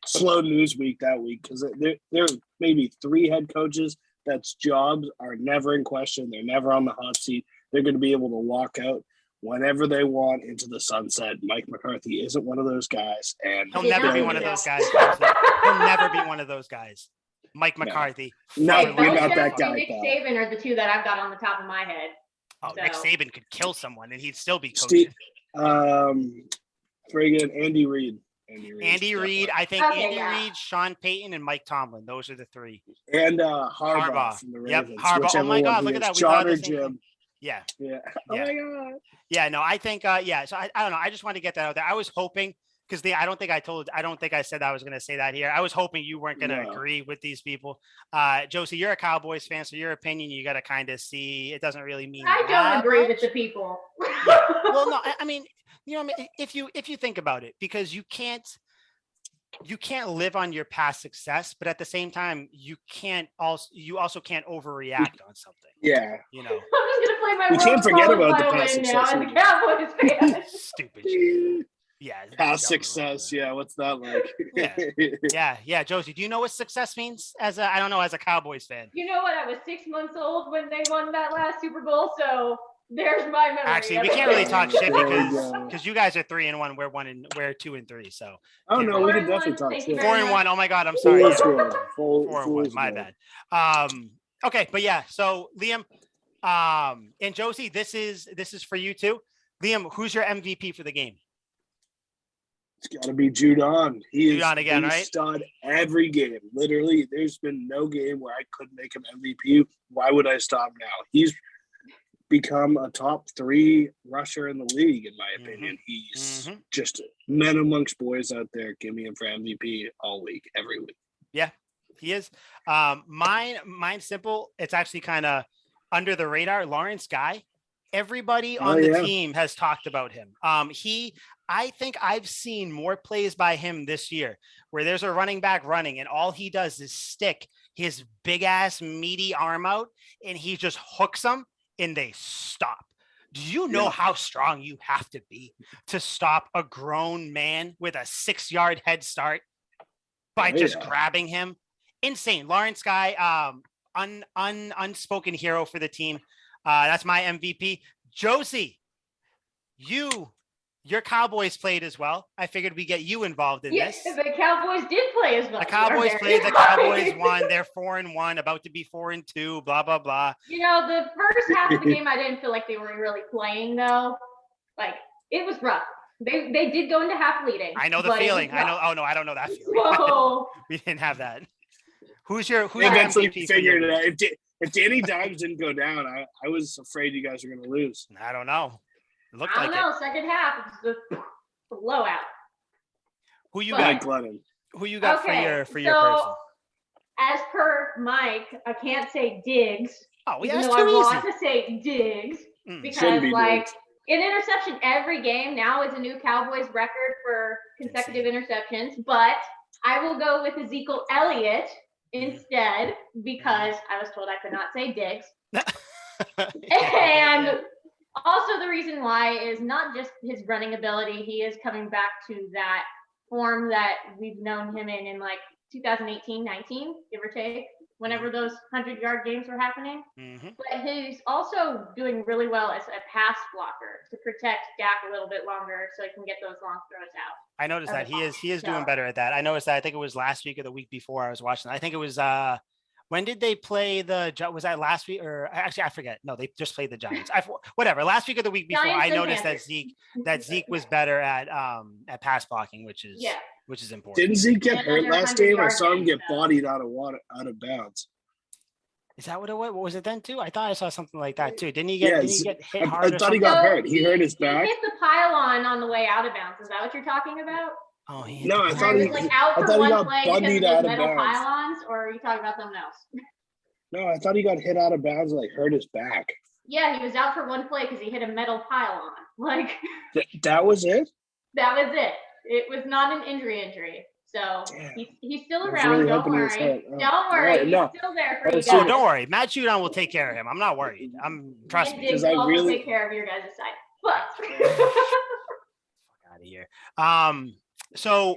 slow news week that week because there are maybe 3 head coaches that's jobs are never in question. They're never on the hot seat. They're going to be able to walk out whenever they want into the sunset. Mike McCarthy isn't one of those guys, and he'll never be one of those guys. He'll never be one of those guys. Mike McCarthy. No, you're not that guy. Nick Saban are the 2 that I've got on the top of my head. Oh, so. Nick Saban could kill someone and he'd still be coaching. Friggin' Andy Reid. Andy Reid. I think Andy Reid, Sean Payton, and Mike Tomlin. Those are the 3. And Harbaugh from the Ravens. Yep, Harbaugh. Oh my God, look at that. We John or Jim. Yeah. Oh my God. Yeah, no, I think, So I don't know. I just wanted to get that out there. I was hoping, because I don't think I said that I was going to say that here. I was hoping you weren't going to agree with these people. Josie, you're a Cowboys fan, so your opinion, you got to kind of see, it doesn't really mean I don't agree with the people. Yeah. Well, no, I mean, if you think about it, because you can't live on your past success, but at the same time, you also can't overreact on something. Yeah. I'm just gonna play my. We can't forget about the past success. Now, and the Cowboys fan. Stupid shit. Yeah. Past success. Yeah. What's that like? Yeah. Josie, do you know what success means as a Cowboys fan? You know what? I was 6 months old when they won that last Super Bowl, so there's my memory. Actually, we can't really talk shit because you guys are 3-1, we're 2-3. So. Oh no, we can definitely talk shit. 4-1. Oh my God, I'm sorry. 4-1. My bad. Okay, but yeah. So Liam, and Josie, this is for you too. Liam, who's your MVP for the game? It's got to be Judon. He's again, right? Stud every game. Literally, there's been no game where I couldn't make him MVP. Why would I stop now? become a top 3 rusher in the league, in my opinion. He's just men amongst boys out there. Give me him for MVP all week, every week. Yeah, he is. Mine's simple. It's actually kind of under the radar. Lawrence Guy. Everybody on the team has talked about him. I think I've seen more plays by him this year where there's a running back running and all he does is stick his big ass meaty arm out and he just hooks them and they stop. Do you know how strong you have to be to stop a grown man with a 6-yard head start by just grabbing him? Insane. Lawrence Guy, unspoken hero for the team. That's my MVP. Josie, your Cowboys played as well. I figured we get you involved in this. Yes, the Cowboys did play as well. The Cowboys played. The Cowboys won. They're 4-1, about to be 4-2. Blah blah blah. You know, the first half of the game, I didn't feel like they were really playing though. Like it was rough. They did go into half leading. I know the feeling. I know. Oh no, I don't know that feeling. Whoa. We didn't have that. Who's your eventually MVP? Figured it out. If Danny Dimes didn't go down, I was afraid you guys were going to lose. I don't know. It looked I don't know. Second half, it's just a blowout. Who you got for your person? As per Mike, I can't say Diggs. Oh, yeah, even though I want to say Diggs because like an interception every game now is a new Cowboys record for consecutive interceptions. But I will go with Ezekiel Elliott instead because I was told I could not say Diggs. And also the reason why is not just his running ability. He is coming back to that form that we've known him in like 2018-19, give or take, whenever those 100-yard games were happening. But he's also doing really well as a pass blocker to protect Dak a little bit longer so he can get those long throws out. I noticed that he is doing better at that. I noticed that. I think it was last week or the week before I was watching. I think it was when did they play was that last week or actually I forget. No, they just played the Giants. Whatever. Last week or the week before, I noticed that Zeke was better at pass blocking, which is important. Didn't Zeke get hurt last game? I saw him get bodied out of bounds. Is that what it was? What was it then too? I thought I saw something like that too. Didn't he get hit hard? I thought he got hurt. He hurt his back. He hit the pylon on the way out of bounds. Is that what you're talking about? Oh, no, I thought he got bundied out of bounds. Pylons, or are you talking about something else? No, I thought he got hit out of bounds, like hurt his back. Yeah, he was out for one play because he hit a metal pylon. Like that was it. That was it. It was not an injury. So he's still around. Really don't worry. Don't worry. He's still there for you guys. Oh, don't worry. Matt Judon will take care of him. I'm not worried. Trust me. Because I really take care of your guys' side. But out of here. So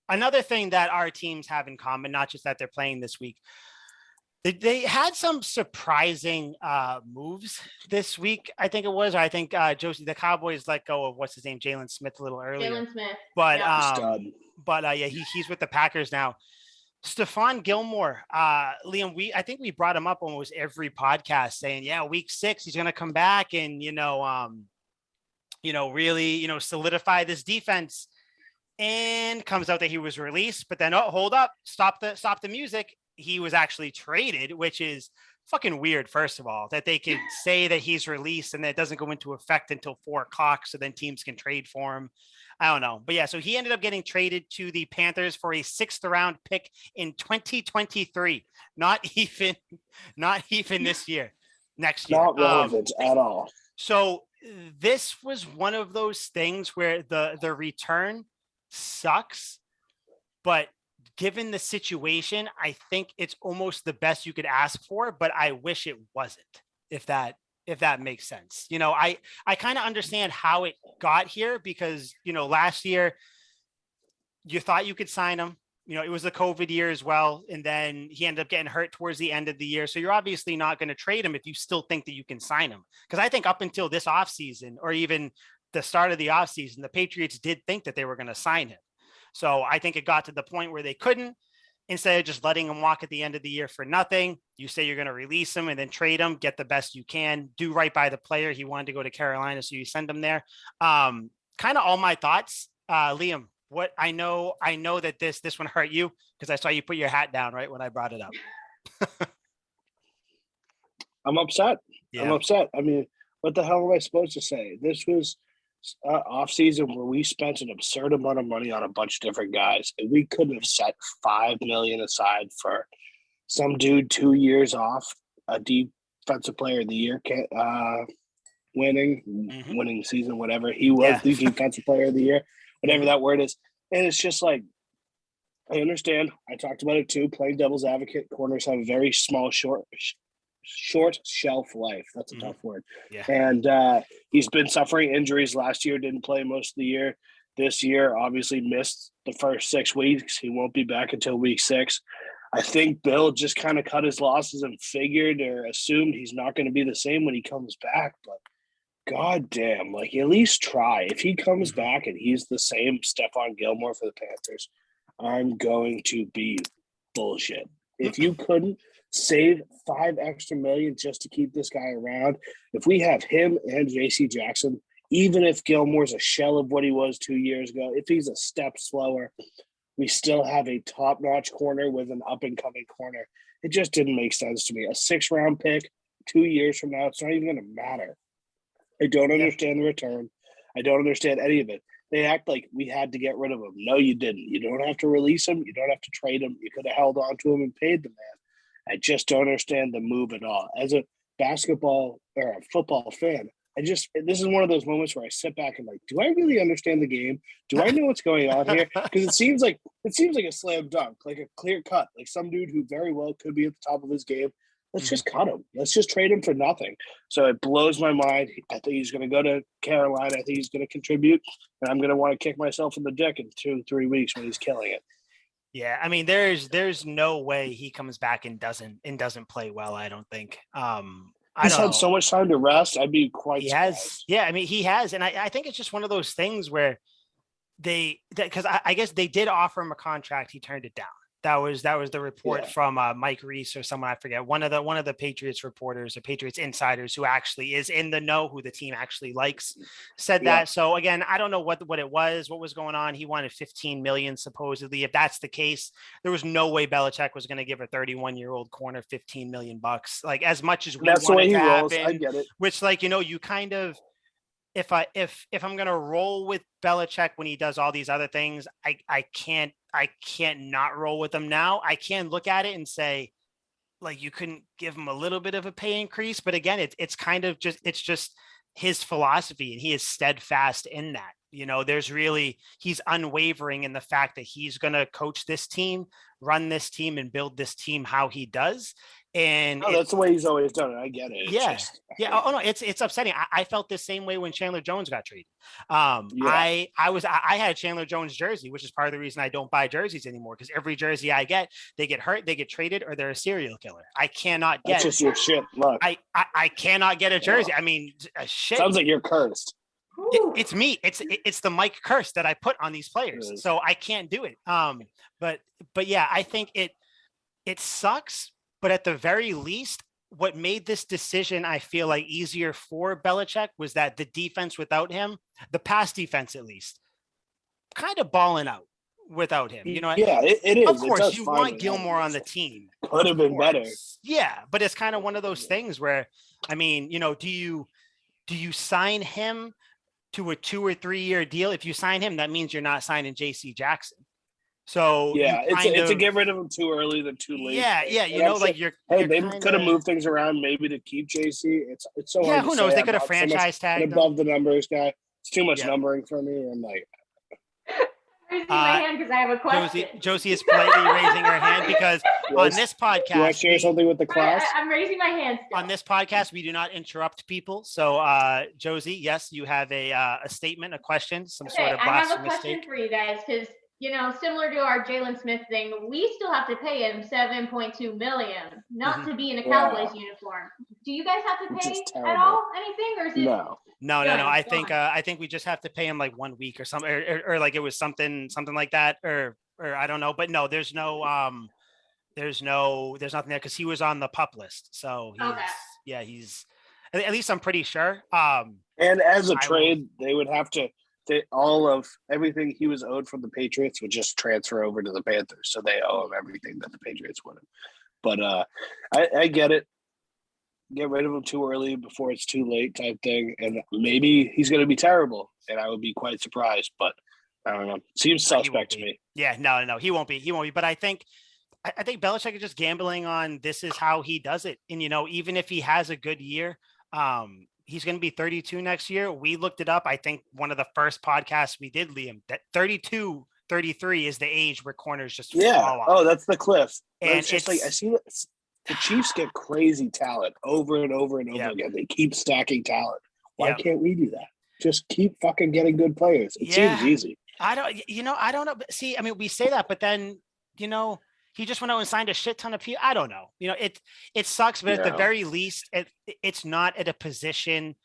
another thing that our teams have in common, not just that they're playing this week, they had some surprising moves this week. I think it was. I think Josie, the Cowboys let go of what's his name, Jalen Smith, a little earlier. Jalen Smith. But he's with the Packers now. Stefan Gilmore, Liam, I think we brought him up almost every podcast saying, week 6, he's going to come back and, really, solidify this defense. And comes out that he was released, but then, hold up, stop the music. He was actually traded, which is fucking weird. First of all, that they could say that he's released and that it doesn't go into effect until 4:00. So then teams can trade for him. I don't know. But so he ended up getting traded to the Panthers for a 6th round pick in 2023. Not even this year, next year. Not relevant at all. So this was one of those things where the return sucks, but given the situation, I think it's almost the best you could ask for, but I wish it wasn't, if that makes sense. I kind of understand how it got here because, last year you thought you could sign him, it was the COVID year as well. And then he ended up getting hurt towards the end of the year. So you're obviously not going to trade him if you still think that you can sign him. Because I think up until this offseason or even the start of the offseason, the Patriots did think that they were going to sign him. So I think it got to the point where they couldn't. Instead of just letting him walk at the end of the year for nothing, you say you're going to release him and then trade him, get the best you can, do right by the player. He wanted to go to Carolina, so you send him there. Kind of all my thoughts. Liam, what I know that this one hurt you because I saw you put your hat down right when I brought it up. I'm upset. Yeah. I'm upset. I mean, what the hell am I supposed to say? This was off season where we spent an absurd amount of money on a bunch of different guys, and we couldn't have set $5 million aside for some dude 2 years off a defensive player of the year winning season, whatever. He was the defensive player of the year, whatever that word is. And it's just like, I understand. I talked about it too. Playing devil's advocate, corners have a very small, short shelf life. That's a tough word. Yeah. And he's been suffering injuries. Last year, didn't play most of the year. This year, obviously missed the first 6 weeks. He won't be back until week 6. I think Bill just kind of cut his losses and figured or assumed he's not going to be the same when he comes back. But goddamn, like, at least try. If he comes back and he's the same Stefan Gilmore for the Panthers, I'm going to be bullshit. If you couldn't save $5 extra million just to keep this guy around, if we have him and JC Jackson, even if Gilmore's a shell of what he was 2 years ago, if he's a step slower, we still have a top-notch corner with an up-and-coming corner. It just didn't make sense to me. A 6th-round pick 2 years from now, it's not even going to matter. I don't understand the return. I don't understand any of it. They act like we had to get rid of him. No, you didn't. You don't have to release him. You don't have to trade him. You could have held on to him and paid the man. I just don't understand the move at all. As a basketball or a football fan, this is one of those moments where I sit back and like, do I really understand the game? Do I know what's going on here? Because it seems like a slam dunk, like a clear cut, like some dude who very well could be at the top of his game. Let's just cut him. Let's just trade him for nothing. So it blows my mind. I think he's going to go to Carolina. I think he's going to contribute, and I'm going to want to kick myself in the dick in 2-3 weeks when he's killing it. Yeah, I mean, there's no way he comes back and doesn't play well. I don't think. He's had so much time to rest. I'd be quite surprised. Has. Yeah, I mean, he has, and I think it's just one of those things where because I guess they did offer him a contract, he turned it down. That was the report from Mike Reese or someone, I forget, one of the Patriots reporters or Patriots insiders who actually is in the know, who the team actually likes, said that. So again, I don't know what it was, what was going on. He wanted $15 million supposedly. If that's the case, there was no way Belichick was going to give a 31-year-old corner $15 million. Like, as much as we that's the way he rolls. Happen, I get it. Which, like, you kind of, if I'm gonna roll with Belichick when he does all these other things, I can't not roll with him now. I can look at it and say, like, you couldn't give him a little bit of a pay increase, but again, it's kind of just his philosophy, and he is steadfast in that. He's unwavering in the fact that he's gonna coach this team, run this team, and build this team how he does. And that's the way he's always done it. I get it. Oh no, it's upsetting. I felt the same way when Chandler Jones got traded. I had a Chandler Jones jersey, which is part of the reason I don't buy jerseys anymore, because every jersey I get, they get hurt, they get traded, or they're a serial killer. I cannot get. That's just your shit. Look, I cannot get a jersy. I mean, shit. Sounds like you're cursed. It's me. It's the Mike curse that I put on these players, so I can't do it. But yeah, I think it sucks. But at the very least, what made this decision, I feel like, easier for Belichick was that the defense without him, the pass defense at least, kind of balling out without him. Yeah, it is. Of course, you want Gilmore on the team. Could have been better. Yeah, but it's kind of one of those things where, I mean, do you sign him to a 2 or 3 year deal? If you sign him, that means you're not signing JC Jackson. So yeah, it's a get rid of him too early than too late. Yeah, they could have moved things around maybe to keep JC. It's so hard. Who knows? They could have franchise tagged him. Above the numbers guy. It's too much numbering for me. I'm like, raising my hand because I have a question. Josie is politely raising her hand because on this podcast, you want to share something with the class? I'm raising my hand still. On this podcast, we do not interrupt people. So, Josie, yes, you have a statement, a question, sort of blasphemous. I have a question for you guys because, similar to our Jalen Smith thing, we still have to pay him $7.2 million not to be in a Cowboys uniform. Do you guys have to pay at all anything, or is it? No. I think we just have to pay him like 1 week or something, or like it was something like that, or I don't know. But no, there's nothing there because he was on the PUP list. So he's at least I'm pretty sure. And as a trade, they would have to. All of everything he was owed from the Patriots would just transfer over to the Panthers, so they owe him everything that the Patriots would have. But I get it. get rid of him too early before it's too late type thing. And maybe he's going to be terrible, and I would be quite surprised. But I don't know. Seems suspect to me. Yeah, no, he won't be. He won't be. But I think Belichick is just gambling on this is how he does it. And, even if he has a good year, he's going to be 32 next year. We looked it up. I think one of the first podcasts we did, Liam, that 32, 33 is the age where corners just fall off. Oh, that's the cliff. And it's just like I see the Chiefs get crazy talent over and over and over again. They keep stacking talent. Why can't we do that? Just keep fucking getting good players. It seems easy. I don't know. See, I mean, we say that, but then, he just went out and signed a shit ton of people. I don't know. It sucks, but at the very least, it's not at a position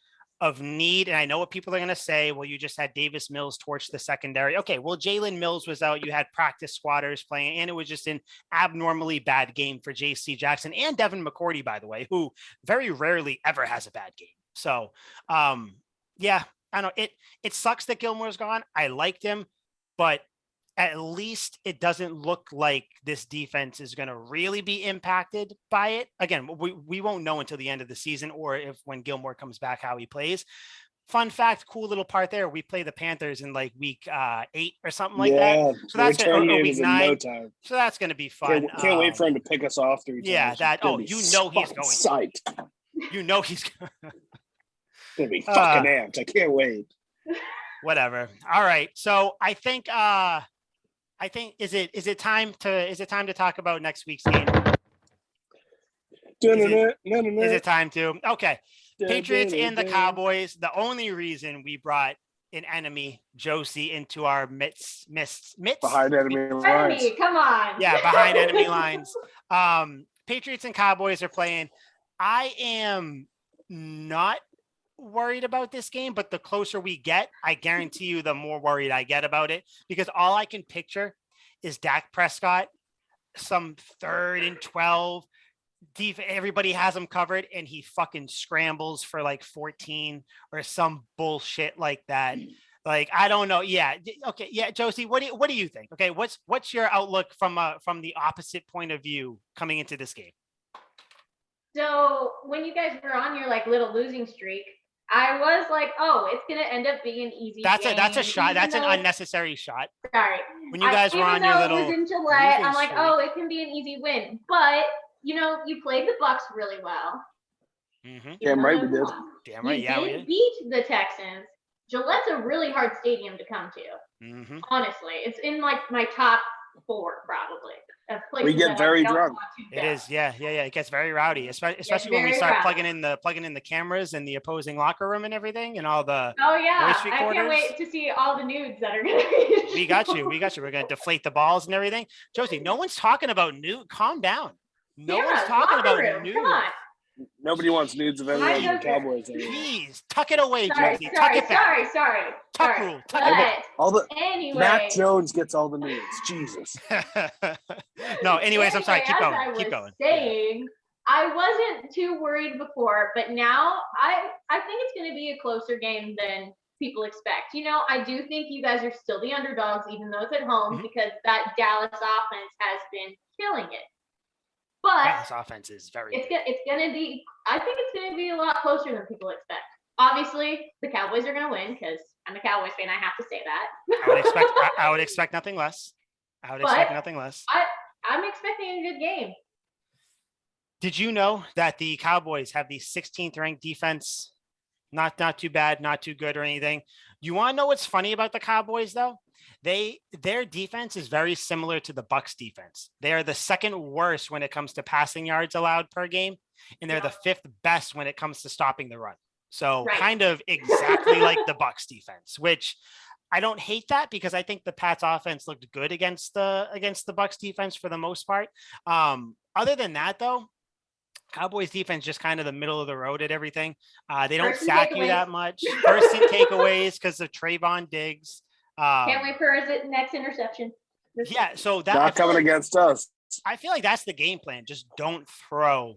of need. And I know what people are going to say. Well, you just had Davis Mills torch the secondary. Okay, well, Jalen Mills was out. You had practice squatters playing, and it was just an abnormally bad game for J.C. Jackson and Devin McCourty, by the way, who very rarely ever has a bad game. So, I know it sucks that Gilmore's gone. I liked him, but at least it doesn't look like this defense is going to really be impacted by it. Again, we won't know until the end of the season or if when Gilmore comes back, how he plays. Fun fact, cool little part there. We play the Panthers in like week 8 or something like that. So that's week 9. No time. So that's going to be fun. Can't wait for him to pick us off 3 times. Yeah, he's going. Psyched. He's going to be fucking amped. I can't wait. Whatever. All right. So I think is it time to talk about next week's game? Is it time to? Okay. Patriots and the Cowboys. The only reason we brought an enemy, Josie, into our midst behind enemy lines. Come on. Yeah, behind enemy lines. Patriots and Cowboys are playing. I am not worried about this game, but the closer we get, I guarantee you the more worried I get about it, because all I can picture is Dak Prescott, some 3rd and 12, everybody has him covered, and he fucking scrambles for like 14 or some bullshit like that. Like, I don't know. Yeah. Okay. Yeah. Josie, what do you think? Okay. What's your outlook from the opposite point of view coming into this game? So when you guys were on your like little losing streak, I was like, oh, it's going to end up being an easy game. That's a shot. That's an unnecessary shot. Sorry. When you guys were on your little it was in Gillette, I'm like, oh, it can be an easy win. But, you played the Bucs really well. Mm-hmm. Damn right we did. Damn right, yeah, we did. Beat the Texans. Gillette's a really hard stadium to come to. Mm-hmm. Honestly, it's in like my top 4 probably. We get very drunk. It is, yeah. It gets very rowdy, especially when we start plugging in the cameras in the opposing locker room and everything, and all the voice recorders. I can't wait to see all the nudes that are gonna be. We got you. We're gonna deflate the balls and everything. Josie, no one's talking about nude. Calm down. No one's talking about nude. Come on. Nobody wants nudes of anyone in the Cowboys. Please, tuck it away, Josie. Tuck it back. Sorry. Tuck rule. Tuck it. Anyway. Mac Jones gets all the nudes. Jesus. No, anyways, I'm sorry. Keep going. I wasn't too worried before, but now I think it's going to be a closer game than people expect. I do think you guys are still the underdogs, even though it's at home, because that Dallas offense has been killing it. But this offense is very. It's going to be. I think it's going to be a lot closer than people expect. Obviously, the Cowboys are going to win because I'm a Cowboys fan. I have to say that. I would expect nothing less. I'm expecting a good game. Did you know that the Cowboys have the 16th ranked defense? Not too bad, not too good or anything. You want to know what's funny about the Cowboys though? Their defense is very similar to the Bucs defense. They are the 2nd worst when it comes to passing yards allowed per game, and they're the 5th best when it comes to stopping the run. So kind of exactly like the Bucs defense, which I don't hate that because I think the Pats offense looked good against the Bucs defense for the most part. Other than that though, Cowboys defense just kind of the middle of the road at everything. They don't sack you that much. First and takeaways because of Trayvon Diggs. Can't wait for his next interception. Yeah, so that's not coming against us. I feel like that's the game plan. Just don't throw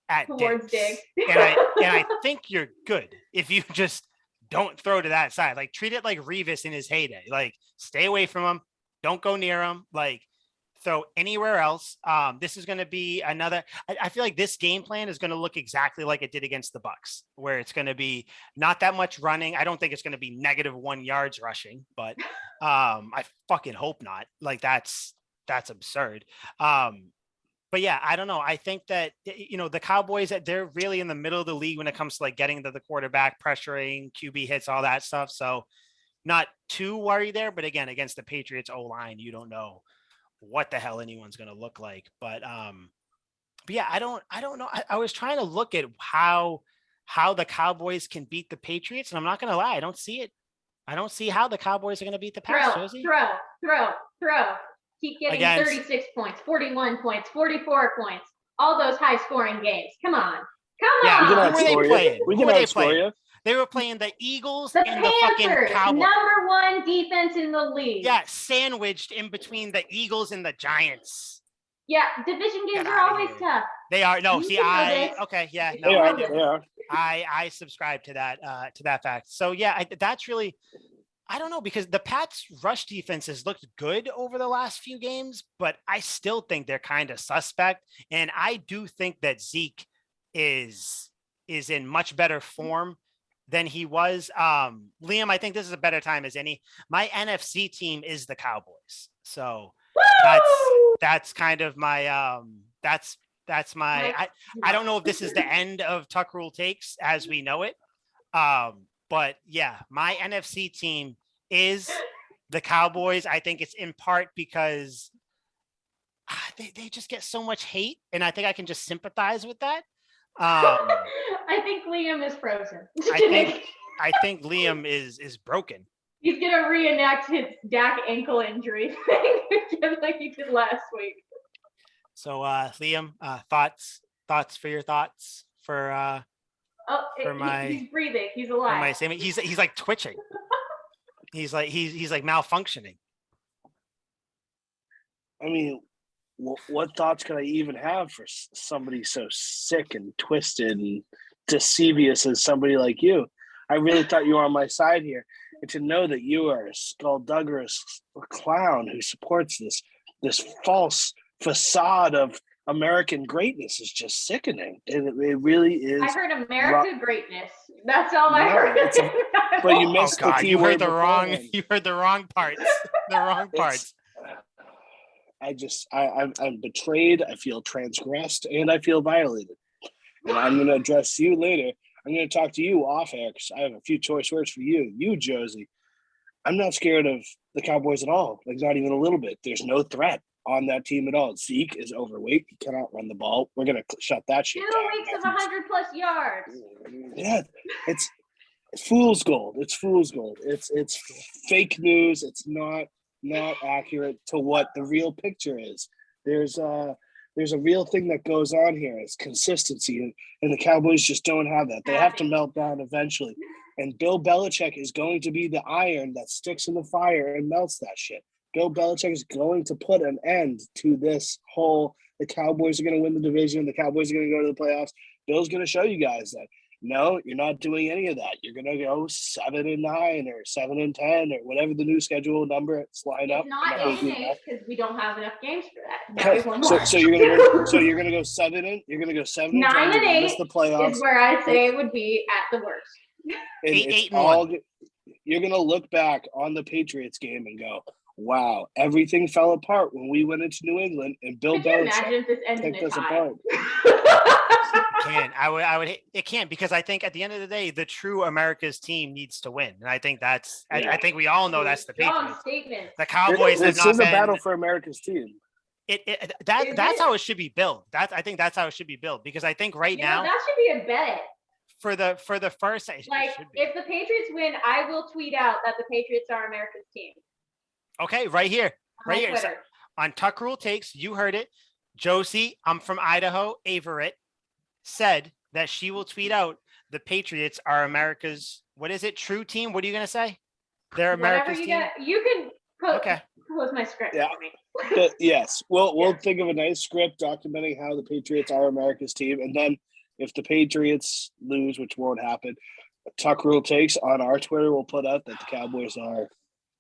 at towards Diggs. And I think you're good if you just don't throw to that side. Like treat it like Revis in his heyday. Like stay away from him. Don't go near him. Like throw anywhere else. This is going to be another. I feel like this game plan is going to look exactly like it did against the Bucks, where it's going to be not that much running. I don't think it's going to be -1 yards rushing, but I fucking hope not. Like that's absurd. But yeah, I don't know. I think that, the Cowboys, they're really in the middle of the league when it comes to like getting to the quarterback, pressuring, QB hits, all that stuff. So not too worried there. But again, against the Patriots O-line, you don't know what the hell anyone's going to look like. But yeah, I don't know. I was trying to look at how the Cowboys can beat the Patriots. And I'm not going to lie, I don't see it. I don't see how the Cowboys are going to beat the Pats, Josie. Throw. Keep getting 36 points, 41 points, 44 points. All those high-scoring games. Come on. Who were they playing? We can outscore you. They were playing the Eagles the and Panthers, the fucking Cowboys. Number 1 defense in the league. Yeah, sandwiched in between the Eagles and the Giants. Yeah, division games are always tough. They are. No, They are. I subscribe to that fact. So yeah, that's really, I don't know, because the Pats rush defense has looked good over the last few games, but I still think they're kind of suspect. And I do think that Zeke is in much better form than he was. Liam, I think this is a better time as any. My NFC team is the Cowboys. So that's kind of my, that's my, I don't know if this is the end of Tuck Rule Takes as we know it. But yeah, my NFC team is the Cowboys. I think it's in part because they just get so much hate, and I think I can just sympathize with that. I think Liam is frozen. I think Liam is broken. He's gonna reenact his Dak ankle injury thing again like he did last week. So Liam, thoughts for your thoughts for he's breathing. He's alive. He's like twitching. He's like malfunctioning. I mean, what thoughts could I even have for somebody so sick and twisted and deceivious as somebody like you? I really thought you were on my side here, and to know that you are a skullduggerous clown who supports this false facade of American greatness is just sickening. And it really is. I heard America greatness. That's all I heard. But you missed the key word. You heard the wrong parts. The wrong parts. I'm betrayed. I feel transgressed, and I feel violated. And I'm going to address you later. I'm going to talk to you off air because I have a few choice words for you, Josie. I'm not scared of the Cowboys at all. Like, not even a little bit. There's no threat on that team at all. Zeke is overweight. He cannot run the ball. We're going to shut that shit down. 2 weeks of 100+ yards. Yeah, it's fool's gold. It's fool's gold. It's fake news. It's not accurate to what the real picture is. There's a real thing that goes on here. It's consistency, and the Cowboys just don't have that. They have to melt down eventually. And Bill Belichick is going to be the iron that sticks in the fire and melts that shit. Bill Belichick is going to put an end to this whole, the Cowboys are going to win the division. The Cowboys are going to go to the playoffs. Bill's going to show you guys that, no, you're not doing any of that. You're going to go 7-9 or 7-10 or whatever the new schedule number it's lined up. It's not 8-8 because we don't have enough games for that. So you're going to go 7-9 and 8 miss the playoffs. Is where I'd say it would be at the worst. 8-1. You're going to look back on the Patriots game and go, wow, everything fell apart when we went into New England and Bill Belichick picked us apart. It can't, because I think at the end of the day, the true America's team needs to win. And I think I think we all know that's the Patriots. The Cowboys this is a battle for America's team. That's how it should be built. I think that's how it should be built, because I think now that should be a bet. For the first, like, if the Patriots win, I will tweet out that the Patriots are America's team. Okay, right here. So, on Tuck Rule Takes, you heard it. Josie, I'm from Idaho, Averitt, said that she will tweet out the Patriots are America's, what is it, true team? What are you going to say? They're America's team? You can post my script for me. Yes, we'll think of a nice script documenting how the Patriots are America's team. And then if the Patriots lose, which won't happen, Tuck Rule Takes on our Twitter will put out that the Cowboys are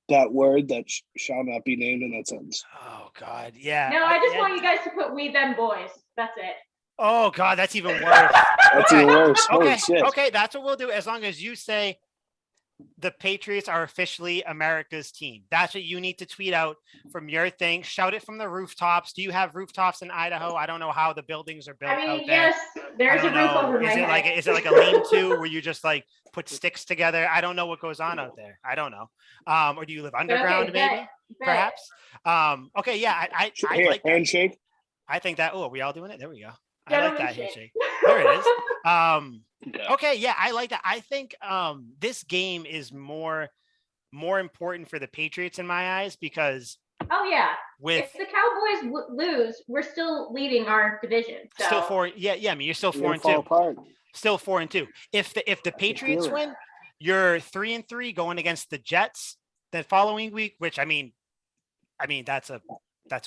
that word that shall not be named in that sentence. Oh God, yeah. No, I just want you guys to put "we them boys." That's it. Oh God, that's even worse. That's even worse. Holy Okay, shit. okay, that's what we'll do. As long as you say the Patriots are officially America's team. That's what you need to tweet out from your thing. Shout it from the rooftops. Do you have rooftops in Idaho? I don't know how the buildings are built I mean, out there. yes, there's a roof over my head. Is it like a lean-to where you just like put sticks together? I don't know what goes on out there. I don't know. Or do you live underground, maybe? Perhaps. Okay, yeah, I like that. Handshake. I think that. Oh, are we all doing it? There we go. I like that handshake. There it is. Okay, yeah, I like that. I think this game is more important for the Patriots in my eyes because if the Cowboys lose, we're still leading our division. So. Still 4. Yeah. I mean, you're still 4-2. Still 4-2. If the Patriots win, you're 3-3 going against the Jets the following week. Which I mean that's a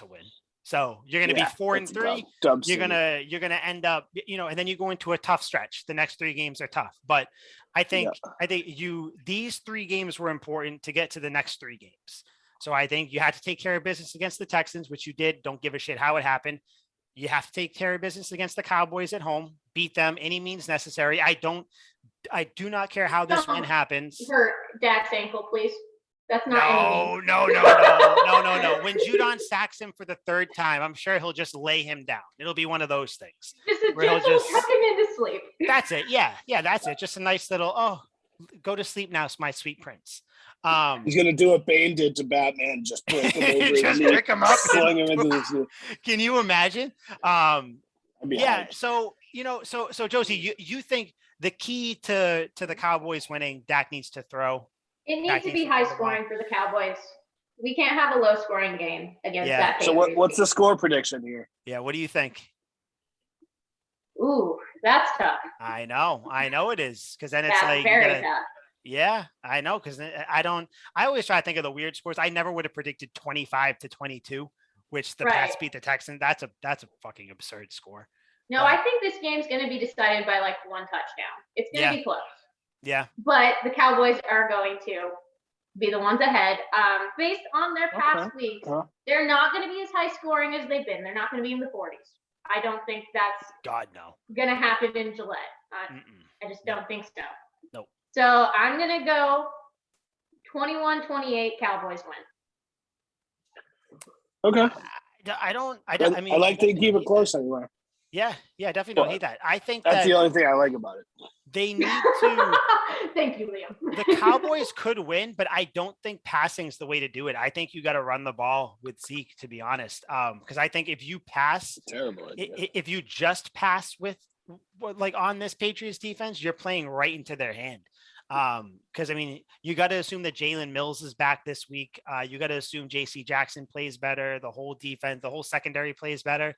win. So you're going to be 4-3. You're going to end up, and then you go into a tough stretch. The next 3 games are tough, but I think these 3 games were important to get to the next 3 games. So I think you had to take care of business against the Texans, which you did. Don't give a shit how it happened. You have to take care of business against the Cowboys at home, beat them any means necessary. I do not care how this win happens. Hurt Dak's ankle, please. That's not No. When Judon sacks him for the 3rd time, I'm sure he'll just lay him down. It'll be one of those things. Just a gentle tuck him into sleep. That's it. Yeah, that's it. Just a nice little, go to sleep now, my sweet prince. He's gonna do what Bane did to Batman, just break him over, just pick him up, sling him into the sea. Can you imagine? Yeah. So so Josie, you think the key to the Cowboys winning, Dak needs to throw? It needs to be high scoring for the Cowboys. We can't have a low scoring game against that. So what's the score prediction here? Yeah, what do you think? Ooh, that's tough. I know it is, because then it's like very tough. Yeah, I know, because I always try to think of the weird scores. I never would have predicted 25-22, which the Pats beat the Texans. That's a fucking absurd score. No, I think this game's going to be decided by like 1 touchdown. It's going to be close. Yeah. But the Cowboys are going to be the ones ahead. Based on their past weeks, they're not going to be as high scoring as they've been. They're not going to be in the 40s. I don't think that's going to happen in Gillette. I just don't think so. Nope. So I'm going to go 21-28 Cowboys win. Okay. I mean, I like to keep it close anyway. Yeah, definitely don't hate that. I think that's the only thing I like about it. They need to. Thank you, Liam. The Cowboys could win, but I don't think passing is the way to do it. I think you got to run the ball with Zeke, to be honest. Because I think if you pass, terrible idea. If you just pass with like on this Patriots defense, you're playing right into their hand. Because I mean, you got to assume that Jalen Mills is back this week. You got to assume JC Jackson plays better. The whole defense, the whole secondary plays better.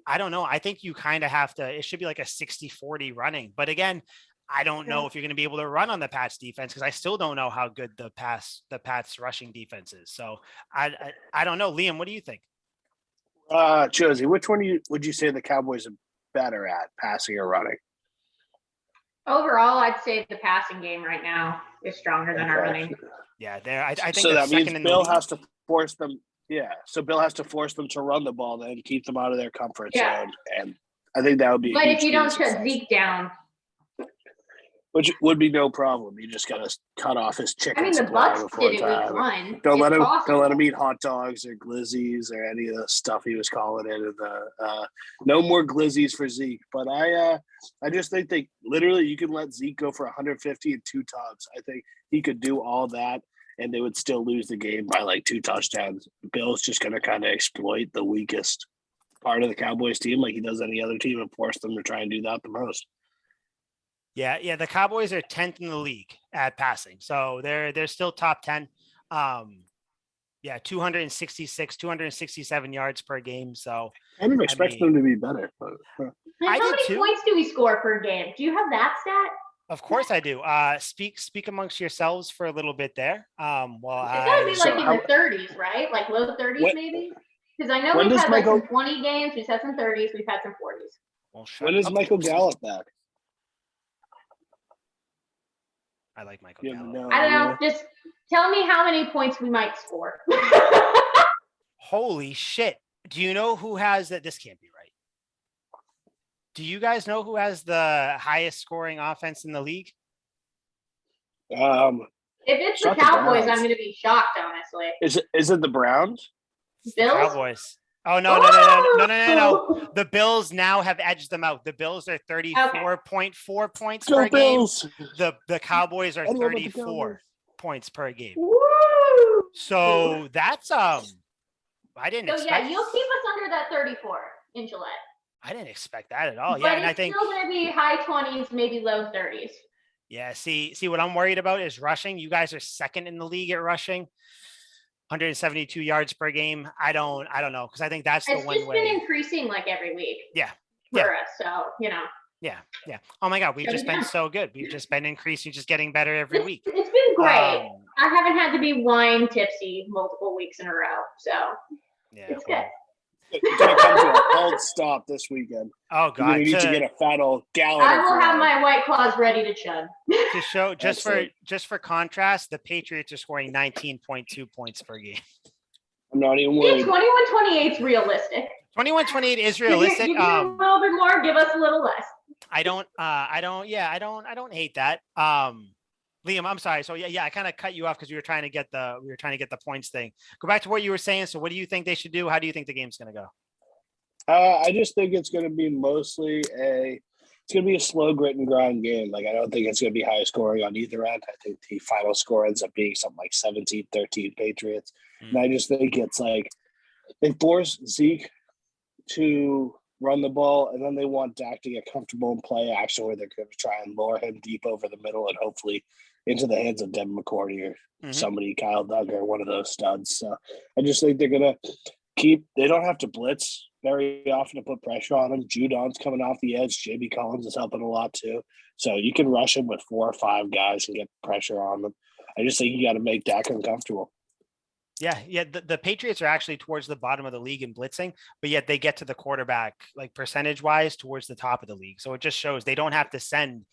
I don't know. I think you kind of have to, it should be like a 60-40 running. But again, I don't know if you're going to be able to run on the Pats defense, because I still don't know how good the Pats rushing defense is. So I don't know. Liam, what do you think? Josie, which one would you say the Cowboys are better at, passing or running? Overall, I'd say the passing game right now is stronger than our running. Yeah, I think so. That means Bill has to force them. Yeah, so Bill has to force them to run the ball, then keep them out of their comfort zone, and I think that would be. But if you don't shut Zeke down, which would be no problem, you just gotta cut off his chicken. I mean, the Bucks did it week 1. Don't let him eat hot dogs or glizzies or any of the stuff he was calling it. And no more glizzies for Zeke. But I just think they literally, you can let Zeke go for 150 and 2 tubs. I think he could do all that, and they would still lose the game by like 2 touchdowns. Bill's just going to kind of exploit the weakest part of the Cowboys team like he does any other team and force them to try and do that the most. Yeah. The Cowboys are 10th in the league at passing. So they're still top 10. 266, 267 yards per game. So I didn't expect them to be better. But, how many points do we score per game? Do you have that stat? Of course I do. Speak amongst yourselves for a little bit there. It's gotta be like in the 30s, right? Like low 30s, maybe. Because I know we've had like some 20 games, we've had some 30s, we've had some 40s. Well, when is Michael Gallup back? I like Michael Gallup. No, I don't know. Just tell me how many points we might score. Holy shit. Do you know who has that? This can't be right. Do you guys know who has the highest scoring offense in the league? If it's the Cowboys, I'm going to be shocked, honestly. Is it the Browns? Bills? Cowboys. Oh, no. The Bills now have edged them out. The Bills are 34.4 points per game. The Cowboys are 34 points per game. Woo! So that's I didn't expect. Yeah, you'll keep us under that 34 in Gillette. I didn't expect that at all. But Yeah, and it's I think still going to be high 20s, maybe low 30s. Yeah, see what I'm worried about is rushing. You guys are second in the league at rushing, 172 yards per game. I don't know, because I think that's the one way. It's just been increasing like every week. Yeah. For us, so Yeah. Oh my God, we've just been so good. We've just been increasing, just getting better every week. It's been great. I haven't had to be wine tipsy multiple weeks in a row, so it's good. It's going to come to a cold stop this weekend. Oh God! We need to get a fat old gallon. I will have my White Claws ready to chug. To show just for contrast, the Patriots are scoring 19.2 points per game. I'm not even worried. 21-28 is realistic. 21-28 is realistic. You a little bit more, give us a little less. I don't hate that. Liam, I'm sorry. So I kind of cut you off because we were trying to get the points thing. Go back to what you were saying. So what do you think they should do? How do you think the game's going to go? I just think it's going to be mostly it's going to be a slow grit and grind game. Like, I don't think it's going to be high scoring on either end. I think the final score ends up being something like 17-13 Patriots. And I just think it's like they force Zeke to run the ball, and then they want Dak to get comfortable in play action where they're going to try and lure him deep over the middle and hopefully into the hands of Devin McCourty or somebody, Kyle Duggar, one of those studs. So I just think they're going to they don't have to blitz very often to put pressure on him. Judon's coming off the edge. JB Collins is helping a lot too. So you can rush him with 4 or 5 guys and get pressure on them. I just think you got to make Dak uncomfortable. Yeah. The Patriots are actually towards the bottom of the league in blitzing, but yet they get to the quarterback, like percentage wise, towards the top of the league. So it just shows they don't have to send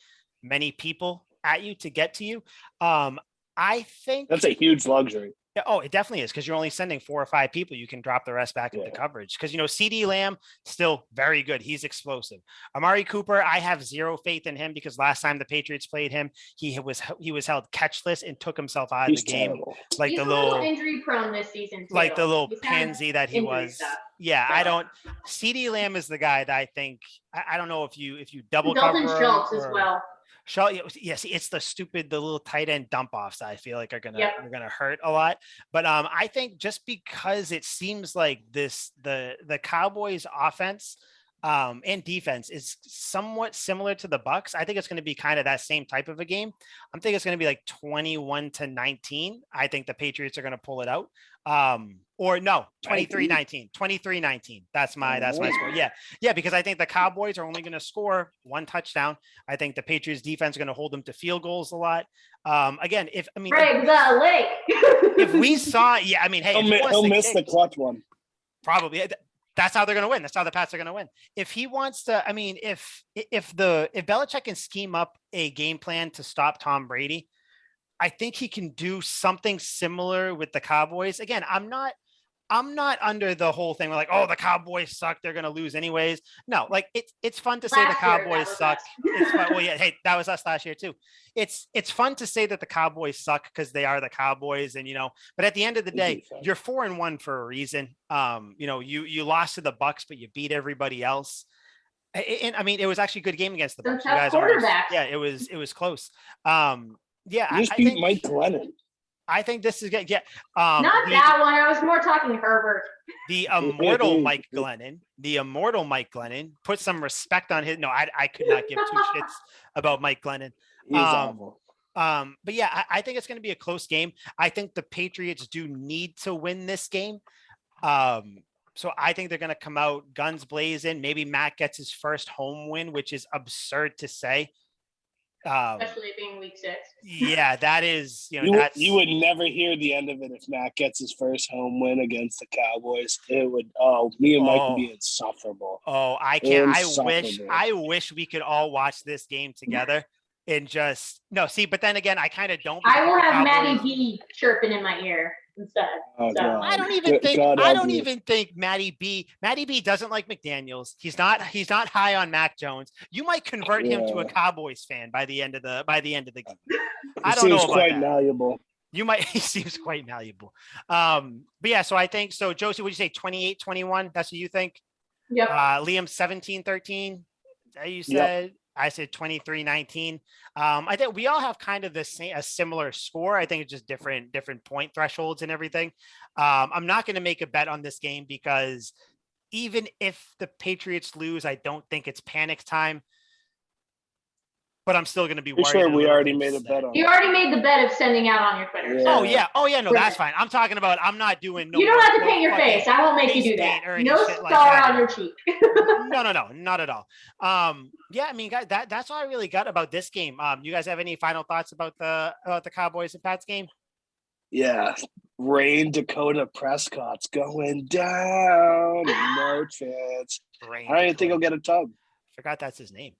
many people at you to get to you. I think that's a huge luxury. Yeah, oh, it definitely is, because you're only sending 4 or 5 people. You can drop the rest back into coverage because, CeeDee Lamb, still very good. He's explosive. Amari Cooper, I have zero faith in him because last time the Patriots played him, he was held catchless and took himself out of the game. Terrible. Like he's the little injury prone this season too. Like the little pansy that he was. Stuff. Yeah, I don't. CeeDee Lamb is the guy that I think. I don't know if you double Dalton cover Schultz as well. Yes, it's the little tight end dump offs that I feel like are gonna hurt a lot. But I think just because it seems like the Cowboys offense and defense is somewhat similar to the Bucks, I think it's going to be kind of that same type of a game. I'm thinking it's going to be like 21-19. I think the Patriots are going to pull it out. Or no, 23-19. That's my score. Yeah, because I think the Cowboys are only going to score 1 touchdown. I think the Patriots defense are going to hold them to field goals a lot. Again, if we saw, hey, he'll miss the clutch one. Probably. That's how they're going to win. That's how the Pats are going to win. If he wants to, if Belichick can scheme up a game plan to stop Tom Brady, I think he can do something similar with the Cowboys. Again, I'm not under the whole thing. We're like, oh, the Cowboys suck. They're going to lose anyways. No, like it's fun to say the Cowboys suck. It's fun. Well, yeah. Hey, that was us last year too. It's fun to say that the Cowboys suck because they are the Cowboys, and but at the end of the day, you're 4-1 for a reason. You lost to the Bucks, but you beat everybody else. And it was actually a good game against the Bucks. You guys it was close. You just beat Mike Glennon. I think this is good. Yeah. Not that one. I was more talking Herbert. The immortal Mike Glennon. Put some respect on his. No, I could not give 2 shits about Mike Glennon. He's awful. But yeah, I think it's going to be a close game. I think the Patriots do need to win this game. So I think they're going to come out guns blazing. Maybe Matt gets his first home win, which is absurd to say. Especially being week 6. Yeah, that is, you would never hear the end of it if Matt gets his first home win against the Cowboys. It would, me and Mike would be insufferable. Oh, I can't. I wish we could all watch this game together. and just no. See, but then again, I kind of don't. I will have Matty B chirping in my ear instead. Oh, So. I don't even think Matty B doesn't like McDaniels. He's not high on Mac Jones. You might convert him to a Cowboys fan by the end of the game. I don't know about quite that. malleable. You might. He seems quite malleable. But yeah, so I think so. Josie, would you say 28-21? That's what you think? Yep. Liam 17-13. You said. Yep. I said 23-19. I think we all have kind of a similar score. I think it's just different point thresholds and everything. I'm not going to make a bet on this game because even if the Patriots lose, I don't think it's panic time. But I'm still going to be worried. Sure, we already made a bet on. You already made the bet of sending out on your Twitter. Yeah. Oh yeah. No, that's fine. I'm talking about. I'm not doing. You don't have to paint your face. I won't make you do that. No star on your cheek. No, not at all. Yeah, I mean, guys, that's all I really got about this game. You guys have any final thoughts about the Cowboys and Pats game? Yeah, Rain Dakota Prescott's going down. No chance. I don't even think he'll get a tub. Forgot that's his name.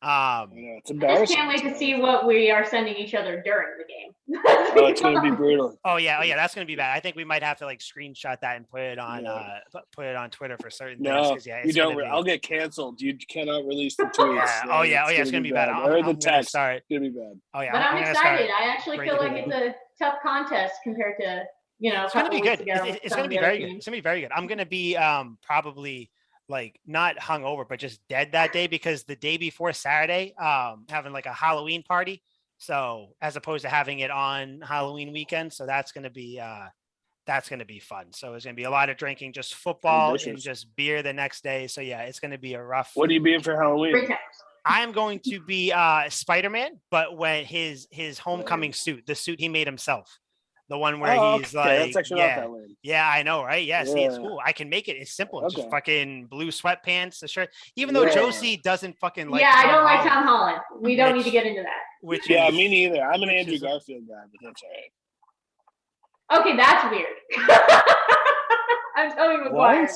It's embarrassing. I just can't wait to see what we are sending each other during the game. It's going to be brutal. Oh yeah, that's going to be bad. I think we might have to like screenshot that and put it on Twitter for certain things. Yeah, you don't. I'll get canceled. You cannot release the tweets. Yeah. It's going to be bad. Or the text. It's going to be bad. Oh yeah, but I'm excited. I actually feel like it's a tough contest compared to it's going to be good. It's going to be very good. It's going to be very good. I'm going to be probably like not hungover, but just dead that day because the day before Saturday, having like a Halloween party. So as opposed to having it on Halloween weekend. So that's going to be fun. So it's going to be a lot of drinking, just football and just beer the next day. So yeah, it's going to be a rough. What are you being for Halloween? I am going to be Spider-Man, but when his homecoming suit, the suit he made himself. The one where he's like, that's not that lame. Yeah, I know, right? Yeah, see, it's cool. I can make it. It's simple. It's just fucking blue sweatpants, a shirt. Even though Josie doesn't fucking like. Yeah, I don't like Tom Holland. We don't need to get into that. Me neither. I'm an Andrew Garfield guy, but that's all right. Okay, that's weird. I'm Tobey Maguire.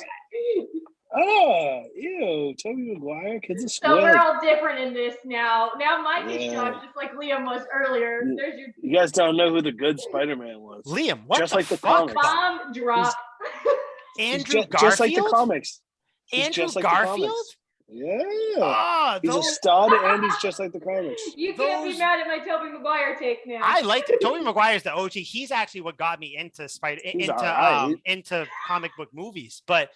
Oh, ew, Tobey Maguire, kids are squid. So we're all different in this now. Now Mike is shocked, just like Liam was earlier. There's your. You guys don't know who the good Spider-Man was. Liam, what just the like the fuck? comics. Bomb drop. Andrew Garfield. Just like the comics. Andrew Garfield. Yeah. He's a stud, and he's just like the comics. You can't be mad at my Tobey Maguire take now. I liked it. Tobey Maguire's the OG. He's actually what got me into into comic book movies, but.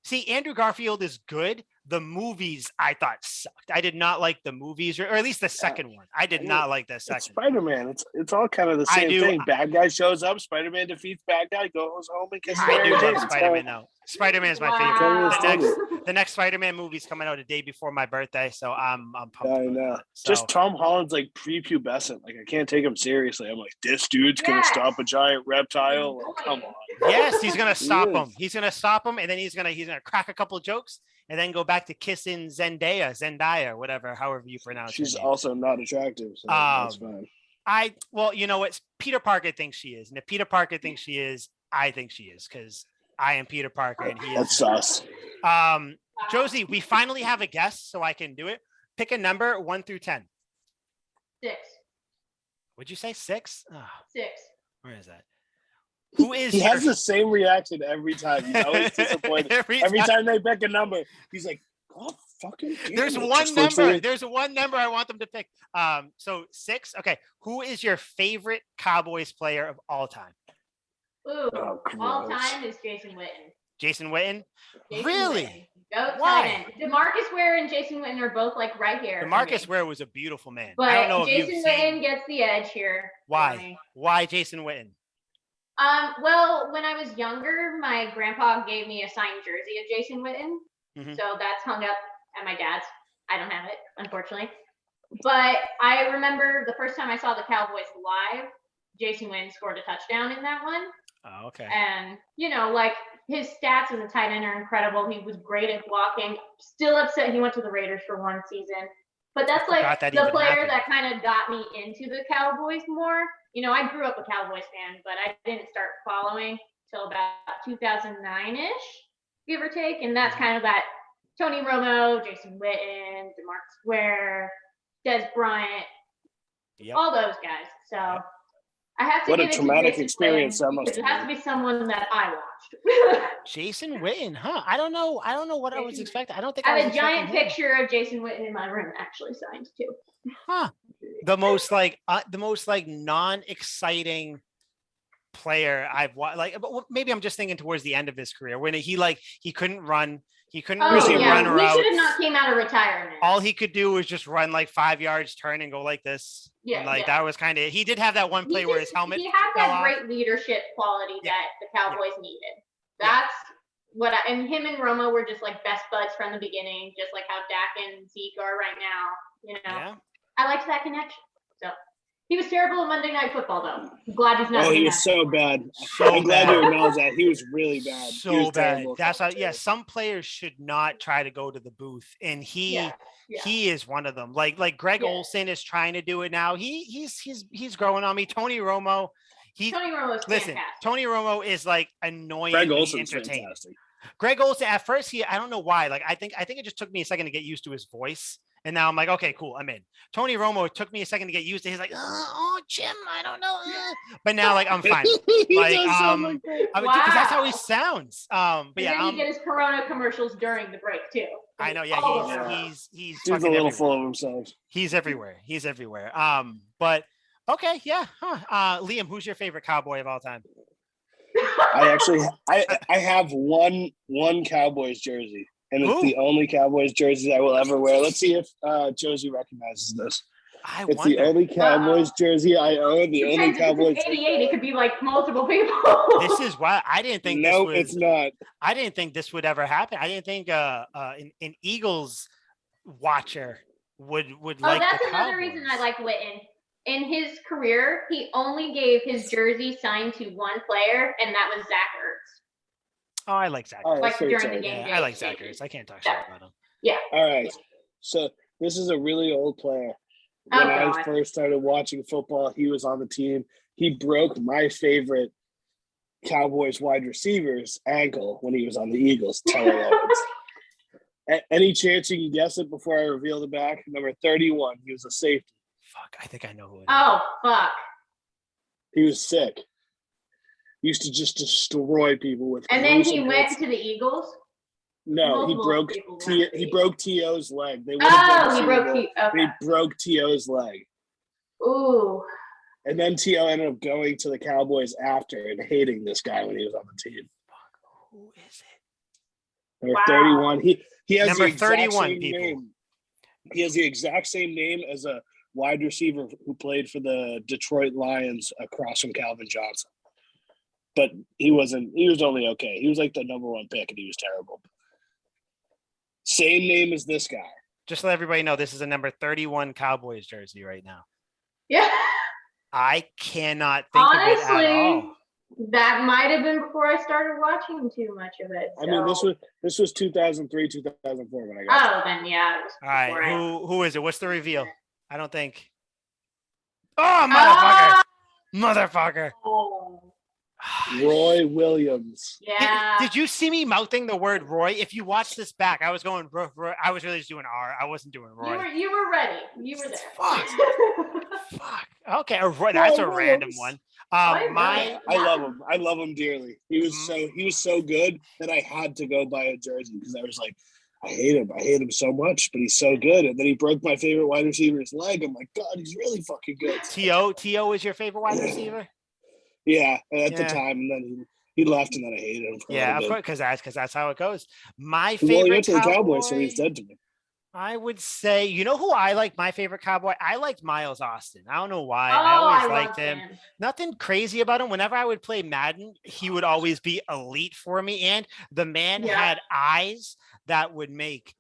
See, Andrew Garfield is good. The movies I thought sucked. I did not like the movies, or at least the second one. I did not like the second. Spider-Man. It's all kind of the same thing. Bad guy shows up. Spider-Man defeats bad guy. Goes home and kisses. I do love Spider-Man though. Spider-Man is my favorite. The next Spider-Man movie is coming out a day before my birthday, so I'm pumped. I know. Just Tom Holland's like prepubescent. Like I can't take him seriously. I'm like, this dude's gonna stop a giant reptile. Like, come on. Yes, he's gonna stop him. He's gonna stop him, and then he's gonna crack a couple jokes, and then go back to kissing Zendaya, whatever, however you pronounce it. She's also not attractive, so that's fine. Well, you know what? Peter Parker thinks she is, and if Peter Parker thinks she is, I think she is because I am Peter Parker, and he is. That's sus. Josie, we finally have a guest, so I can do it. Pick a number 1 through 10. 6. Would you say 6? Oh, 6. where is that? Who is? He has the same reaction every time. He's always disappointed. every time they pick a number, he's like, "Oh, fucking." There's one number. There's one number I want them to pick. So 6. Okay. Who is your favorite Cowboys player of all time? Ooh, all time is Jason Witten. Jason Witten? Jason Really? Witten. Go Why? DeMarcus Ware and Jason Witten are both like right here. DeMarcus Ware was a beautiful man. But I don't know Jason if you've Witten seen... gets the edge here. Why? Why Jason Witten? Well, when I was younger, my grandpa gave me a signed jersey of Jason Witten. Mm-hmm. So that's hung up at my dad's. I don't have it, unfortunately. But I remember the first time I saw the Cowboys live, Jason Witten scored a touchdown in that one. Oh, okay. And, like his stats as a tight end are incredible. He was great at blocking. Still upset he went to the Raiders for one season. But that's like the player that kind of got me into the Cowboys more. I grew up a Cowboys fan, but I didn't start following till about 2009-ish, give or take. And that's kind of that Tony Romo, Jason Witten, DeMarcus Ware, Des Bryant, all those guys. So I have to What give a it to traumatic Jason experience Witten that must because have it has to be someone that I watched. Jason Witten, huh? I don't know what I was expecting. I don't think I I have was a giant expecting him. picture of Jason Witten in my room, actually signed too. Huh. The most like non-exciting player I've watched. Like, but maybe I'm just thinking towards the end of his career when he couldn't run. He couldn't really run he routes. should have not came out of retirement. All he could do was just run like 5 yards, turn and go like this. Yeah, and that was kind of. He did have that one play where his helmet. He had that fell great off. leadership quality that the Cowboys needed. That's what and him and Romo were just like best buds from the beginning, just like how Dak and Zeke are right now. You know, I liked that connection. So he was terrible at Monday Night Football, though. I'm glad he's not. Oh, he was so bad. I'm glad you acknowledge that. He was really bad. So bad. That's how. Yeah, some players should not try to go to the booth, and he is one of them. Like Greg Olsen is trying to do it now. He's growing on me. Tony Romo. Tony Romo is fantastic. Tony Romo is like annoying. Greg Olsen's entertaining. Fantastic. Greg Olsen at first I don't know why. Like I think it just took me a second to get used to his voice. And now I'm like, okay, cool, I'm in. Tony Romo, it took me a second to get used to. He's like, oh, Jim, I don't know. But now, like, I'm fine. Like, because that's how he sounds. But and then he get his Corona commercials during the break too. I know, yeah. He's a little full of himself. He's everywhere. But okay, yeah. Liam, who's your favorite Cowboy of all time? I have one Cowboys jersey. And it's the only Cowboys jersey I will ever wear. Let's see if Josie recognizes this. It's the only Cowboys jersey I own. The only Cowboys. 88. It could be like multiple people. This is why I didn't think. No, it's not. I didn't think this would ever happen. I didn't think an Eagles watcher would like. Oh, that's the another Cowboys. reason I like Witten. In his career, he only gave his jersey signed to one player, and that was Zach Ertz. Oh, I like Zach. Like during the game. I like Zach Ertz. I can't talk shit about him. Yeah. All right. So this is a really old player. When I first started watching football, he was on the team. He broke my favorite Cowboys wide receiver's ankle when he was on the Eagles. Any chance you can guess it before I reveal the back? Number 31. He was a safety. Fuck, I think I know who it is. Oh, fuck. He was sick. Used to just destroy people with. And then he went to the Eagles. No, he broke T.O.'s leg. He broke T.O.'s leg. Ooh. And then T.O. ended up going to the Cowboys after and hating this guy when he was on the team. Fuck, who is it? Number 31. He has number the exact 31 same people. Name. He has the exact same name as a wide receiver who played for the Detroit Lions across from Calvin Johnson. But he was only okay. He was like the number one pick and he was terrible. Same name as this guy. Just to let everybody know, this is a number 31 Cowboys jersey right now. Yeah. I cannot think of it at all. That might have been before I started watching too much of it. So. I mean, this was 2003, 2004 when I got. Oh, then yeah. All right, who is it? What's the reveal? I don't think. Oh, motherfucker! Oh. Roy Williams. Yeah. Did you see me mouthing the word Roy? If you watch this back, I was going Roy. I was really just doing R. I wasn't doing Roy. You were ready. You were there. Fuck. Okay, Roy, that's a random one. I love him. I love him dearly. He was so good that I had to go buy a jersey because I was like, I hate him. I hate him so much, but he's so good. And then he broke my favorite wide receiver's leg. I'm like, God, he's really fucking good. T.O. is your favorite wide receiver? Yeah, at the time, and then he left, and then I hated him. Yeah, of course, because that's how it goes. My favorite. Well, he went to the Cowboys, so he's dead to me. I would say, you know who I like? My favorite Cowboy. I liked Miles Austin. I don't know why. I always liked him. Nothing crazy about him. Whenever I would play Madden, he would always be elite for me, and the man had eyes that would make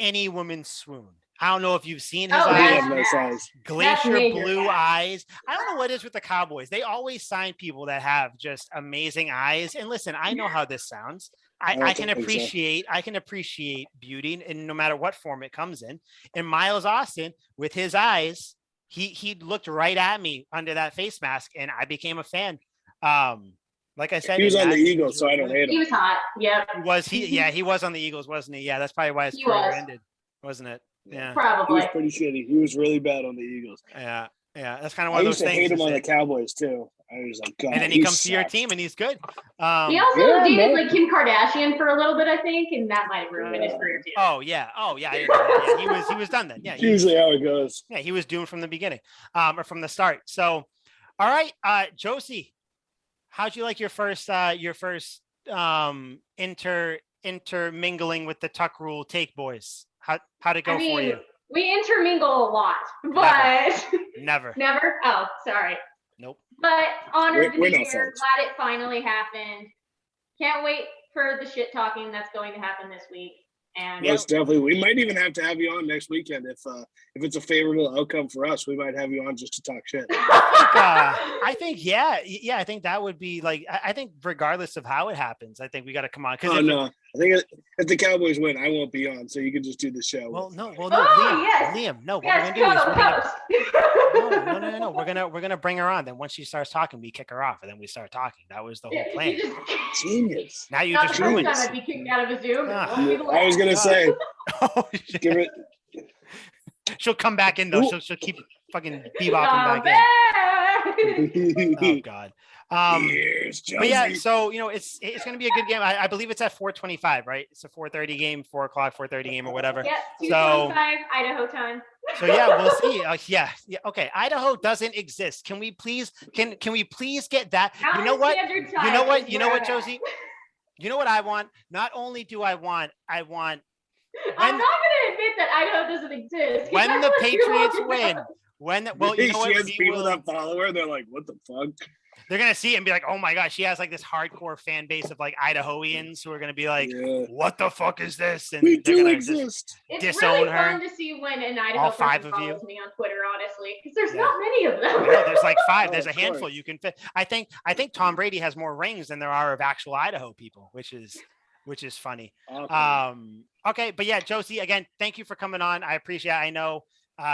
any woman swoon. I don't know if you've seen his eyes. Glacier blue eyes. I don't know what it is with the Cowboys. They always sign people that have just amazing eyes. And listen, I know how this sounds. I can appreciate beauty, and no matter what form it comes in. And Miles Austin, with his eyes, he looked right at me under that face mask, and I became a fan. Like I said, he was on the Eagles, so I don't hate him. He was hot. Yeah. Was he? Yeah, he was on the Eagles, wasn't he? Yeah, that's probably why his career ended, wasn't it? Yeah, probably. He was pretty shitty. He was really bad on the Eagles. Yeah. Yeah, that's kind of I one of used those to hate things. him on the Cowboys too. I was like, God, And then he comes to your team and he's good. He also Yeah, dated man. like Kim Kardashian for a little bit, I think, and that might have ruined his career too. Oh yeah. I didn't know that. Yeah, he was done then. Yeah, Usually how it goes. Yeah, he was doomed from the beginning, or from the start. So, all right, Josie, how'd you like your first intermingling with the Tuck Rule Take Boys? How'd it go for you? We intermingle a lot, but Never. Never? Oh, sorry. Nope. But honored to We're be not here. friends. Glad it finally happened. Can't wait for the shit talking that's going to happen this week. And Most definitely. We might even have to have you on next weekend if it's a favorable outcome for us. We might have you on just to talk shit. I think I think that would be like. I think regardless of how it happens, I think we got to come on. Oh no, I think if the Cowboys win, I won't be on, so you can just do the show. Well, no, yes. Liam. No, what Yes, we're gonna do is no. we're gonna bring her on. Then once she starts talking, we kick her off, and then we start talking. That was the whole plan. Genius. Now you Not just the first ruined time it. I'd be kicked out of a Zoom. I was gonna say, Oh, give it. She'll come back in though. She'll keep fucking bebopping back in. Oh God. But yeah, so it's gonna be a good game. I believe it's at 4:25, right? It's a 4:30 game, 4 o'clock, 4:30 game or whatever. Yeah, 2:25 so Idaho time. So yeah, we'll see. Yeah. Okay. Idaho doesn't exist. Can we please get that? You know what, Josie? You know what I want? Not only do I want I'm not gonna admit that Idaho doesn't exist. When the Patriots win. She has people that follow her. They're like, "What the fuck?" They're gonna see it and be like, "Oh my gosh, she has like this hardcore fan base of like Idahoians who are gonna be like, what the fuck is this?" And we they're do gonna exist. It's disown really her. fun to see when an Idaho All 5 person of you. follows me on Twitter, honestly, because there's not many of them. There's like 5. There's a of handful course. you can fit. I think Tom Brady has more rings than there are of actual Idaho people, which is funny. Awesome. Okay, but yeah, Josie, again, thank you for coming on. I appreciate it. I know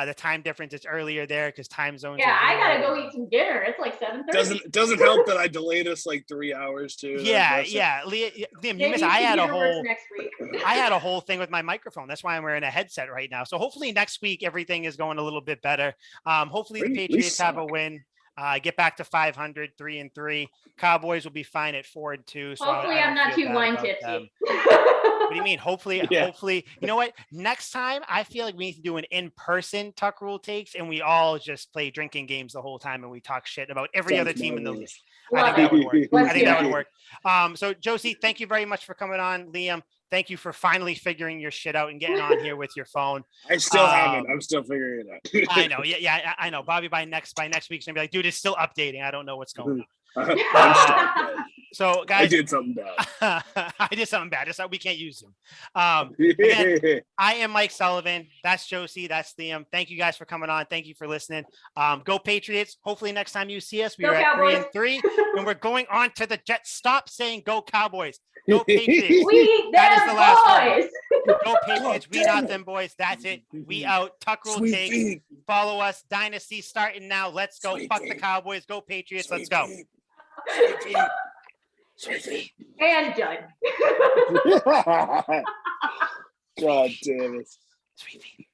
the time difference is earlier there because time zones. Yeah, I gotta go eat some dinner. It's like 7:30. Doesn't help that I delayed us like 3 hours too. Yeah. Liam, you missed. I had a whole thing with my microphone. That's why I'm wearing a headset right now. So hopefully next week everything is going a little bit better. Hopefully the Patriots have a win. Get back to 500, 3-3. Cowboys will be fine at 4-2. So hopefully I'm not too wine tipsy. What do you mean? Hopefully, you know what? Next time, I feel like we need to do an in-person Tuck Rule Takes, and we all just play drinking games the whole time, and we talk shit about every other team in the league. I think that would work. That would work. So, Josie, thank you very much for coming on. Liam, thank you for finally figuring your shit out and getting on here with your phone. I still haven't. I'm still figuring it out. I know. Yeah, I know. Bobby, by next week's gonna be like, dude, it's still updating. I don't know what's going on. So guys, I did something bad. I did something bad. It's like we can't use them. Again, I am Mike Sullivan. That's Josie. That's Liam. Thank you guys for coming on. Thank you for listening. Go Patriots. Hopefully next time you see us, we are at 3-3, and we're going on to the Jets. Stop saying go Cowboys. Go Patriots. That is the last one. Go Patriots. We not them boys. That's it. We out. Tuck Rule Takes. Follow us. Dynasty starting now. Let's go. Fuck the Cowboys. Go Patriots. Let's go. And done. God damn it. Sweet feet.